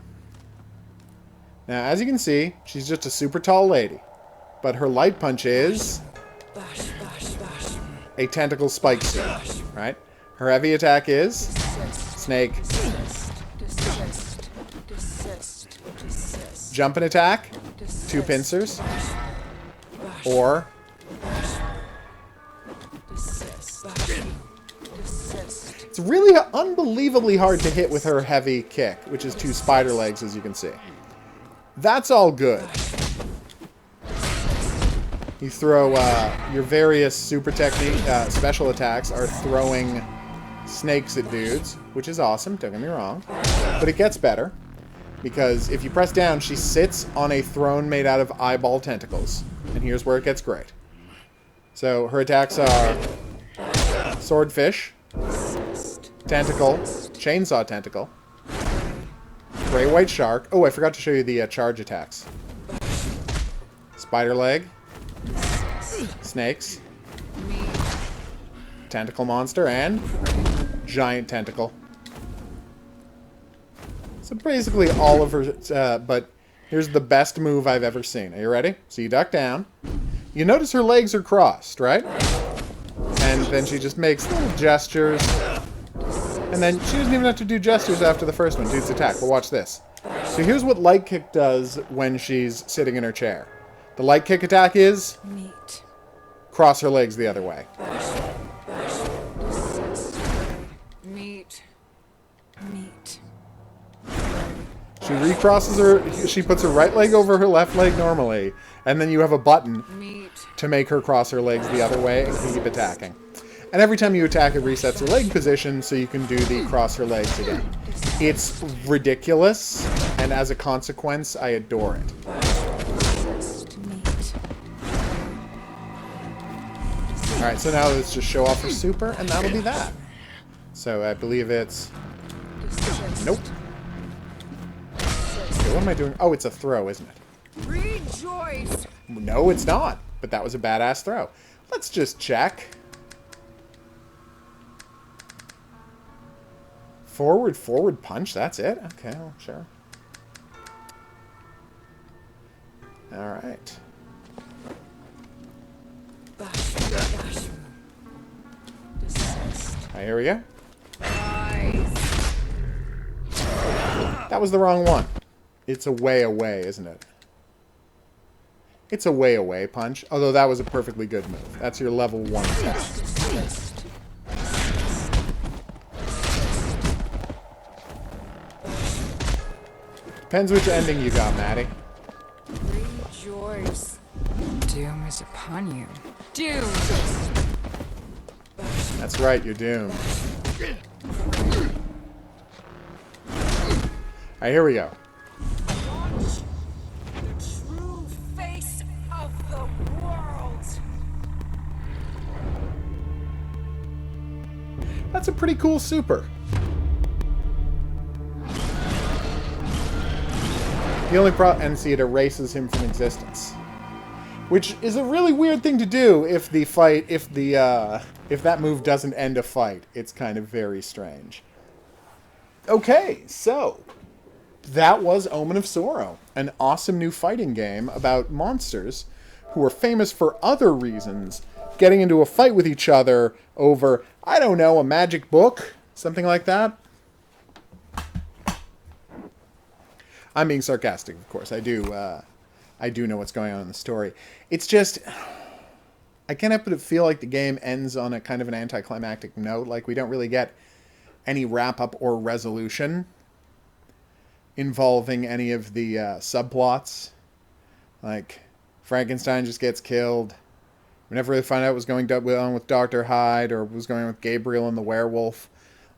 Now, as you can see, she's just a super tall lady. But her light punch is a tentacle spike suit, right? Her heavy attack is snake. Jumping attack, 2 pincers. Or it's really unbelievably hard to hit with her heavy kick, which is 2 spider legs, as you can see. That's all good. You throw your various super technique, special attacks are throwing snakes at dudes, which is awesome, don't get me wrong. But it gets better, because if you press down, she sits on a throne made out of eyeball tentacles. And here's where it gets great. So her attacks are swordfish, tentacle, chainsaw tentacle, gray white shark. Oh, I forgot to show you the charge attacks. Spider leg, snakes, tentacle monster, and giant tentacle. So basically all of her, but here's the best move I've ever seen. Are you ready? So you duck down. You notice her legs are crossed, right? And then she just makes little gestures. And then she doesn't even have to do gestures after the first one. Dude's attack. But watch this. So here's what light kick does when she's sitting in her chair. The light kick attack is Meat. cross her legs the other way. Meat. Meat. She recrosses her, she puts her right leg over her left leg normally, and then you have a button Meat. to make her cross her legs the other way and keep attacking. And every time you attack, it resets her leg position so you can do the cross her legs again. It's ridiculous, and as a consequence, I adore it. Meat. Alright, so now let's just show off her super, and that'll be that. So I believe it's... Nope. Okay, what am I doing? Oh, it's a throw, isn't it? Rejoice! No, it's not. But that was a badass throw. Let's just check. Forward punch, that's it? Okay, well, sure. Alright. Alright, here we go. That was the wrong one. It's a way away, isn't it? It's a way away punch. Although that was a perfectly good move. That's your level 1 attack. Depends which ending you got, Maddie. Rejoice. Doom is upon you. Doom! That's right, you're doomed. Alright, here we go. The true face of the world. That's a pretty cool super. The only problem, and see, it erases him from existence, which is a really weird thing to do if the fight, if that move doesn't end a fight. It's kind of very strange. Okay, so that was Omen of Sorrow, an awesome new fighting game about monsters who are famous for other reasons, getting into a fight with each other over, I don't know, a magic book, something like that. I'm being sarcastic, of course. I do know what's going on in the story. It's just, I can't help but feel like the game ends on a kind of an anticlimactic note. Like, we don't really get any wrap-up or resolution involving any of the subplots. Like, Frankenstein just gets killed. We never really find out what was going on with Dr. Hyde or what was going on with Gabriel and the werewolf.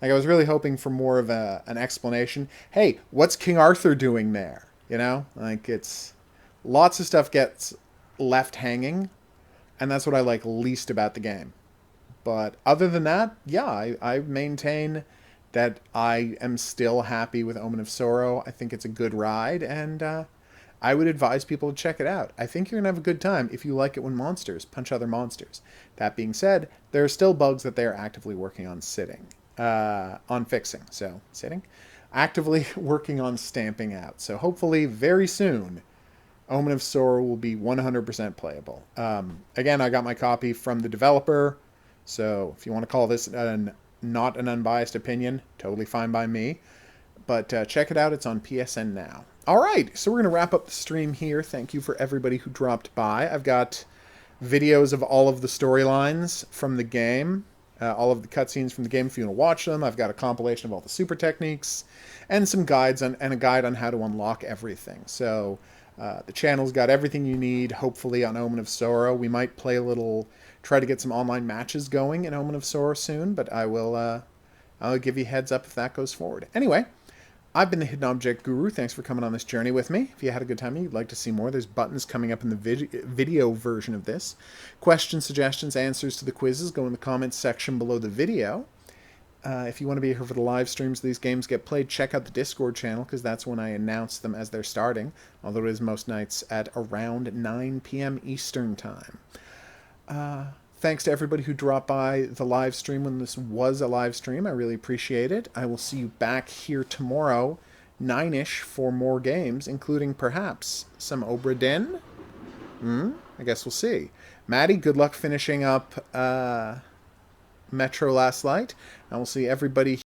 Like, I was really hoping for more of an explanation. Hey, what's King Arthur doing there? You know? Like, it's... Lots of stuff gets left hanging, and that's what I like least about the game. But other than that, yeah, I maintain that I am still happy with Omen of Sorrow. I think it's a good ride, and I would advise people to check it out. I think you're going to have a good time if you like it when monsters punch other monsters. That being said, there are still bugs that they are actively working on fixing. So, actively working on stamping out. So hopefully very soon, Omen of Sorrow will be 100% playable. Again, I got my copy from the developer, so if you want to call this not an unbiased opinion, totally fine by me. But check it out. It's on PSN now. All right, so we're going to wrap up the stream here. Thank you for everybody who dropped by. I've got videos of all of the storylines from the game, all of the cutscenes from the game if you want to watch them. I've got a compilation of all the super techniques and some guides and a guide on how to unlock everything. So the channel's got everything you need, hopefully, on Omen of Sorrow. We might play a little, try to get some online matches going in Omen of Sorrow soon, but I'll give you a heads up if that goes forward. Anyway, I've been the Hidden Object Guru. Thanks for coming on this journey with me. If you had a good time and you'd like to see more, there's buttons coming up in the video version of this. Questions, suggestions, answers to the quizzes go in the comments section below the video. If you want to be here for the live streams these games get played, check out the Discord channel, because that's when I announce them as they're starting, although it is most nights at around 9 p.m. Eastern Time. Thanks to everybody who dropped by the live stream when this was a live stream. I really appreciate it. I will see you back here tomorrow, 9-ish, for more games, including perhaps some Obra Dinn? I guess we'll see. Maddie, good luck finishing up Metro Last Light. And we'll see everybody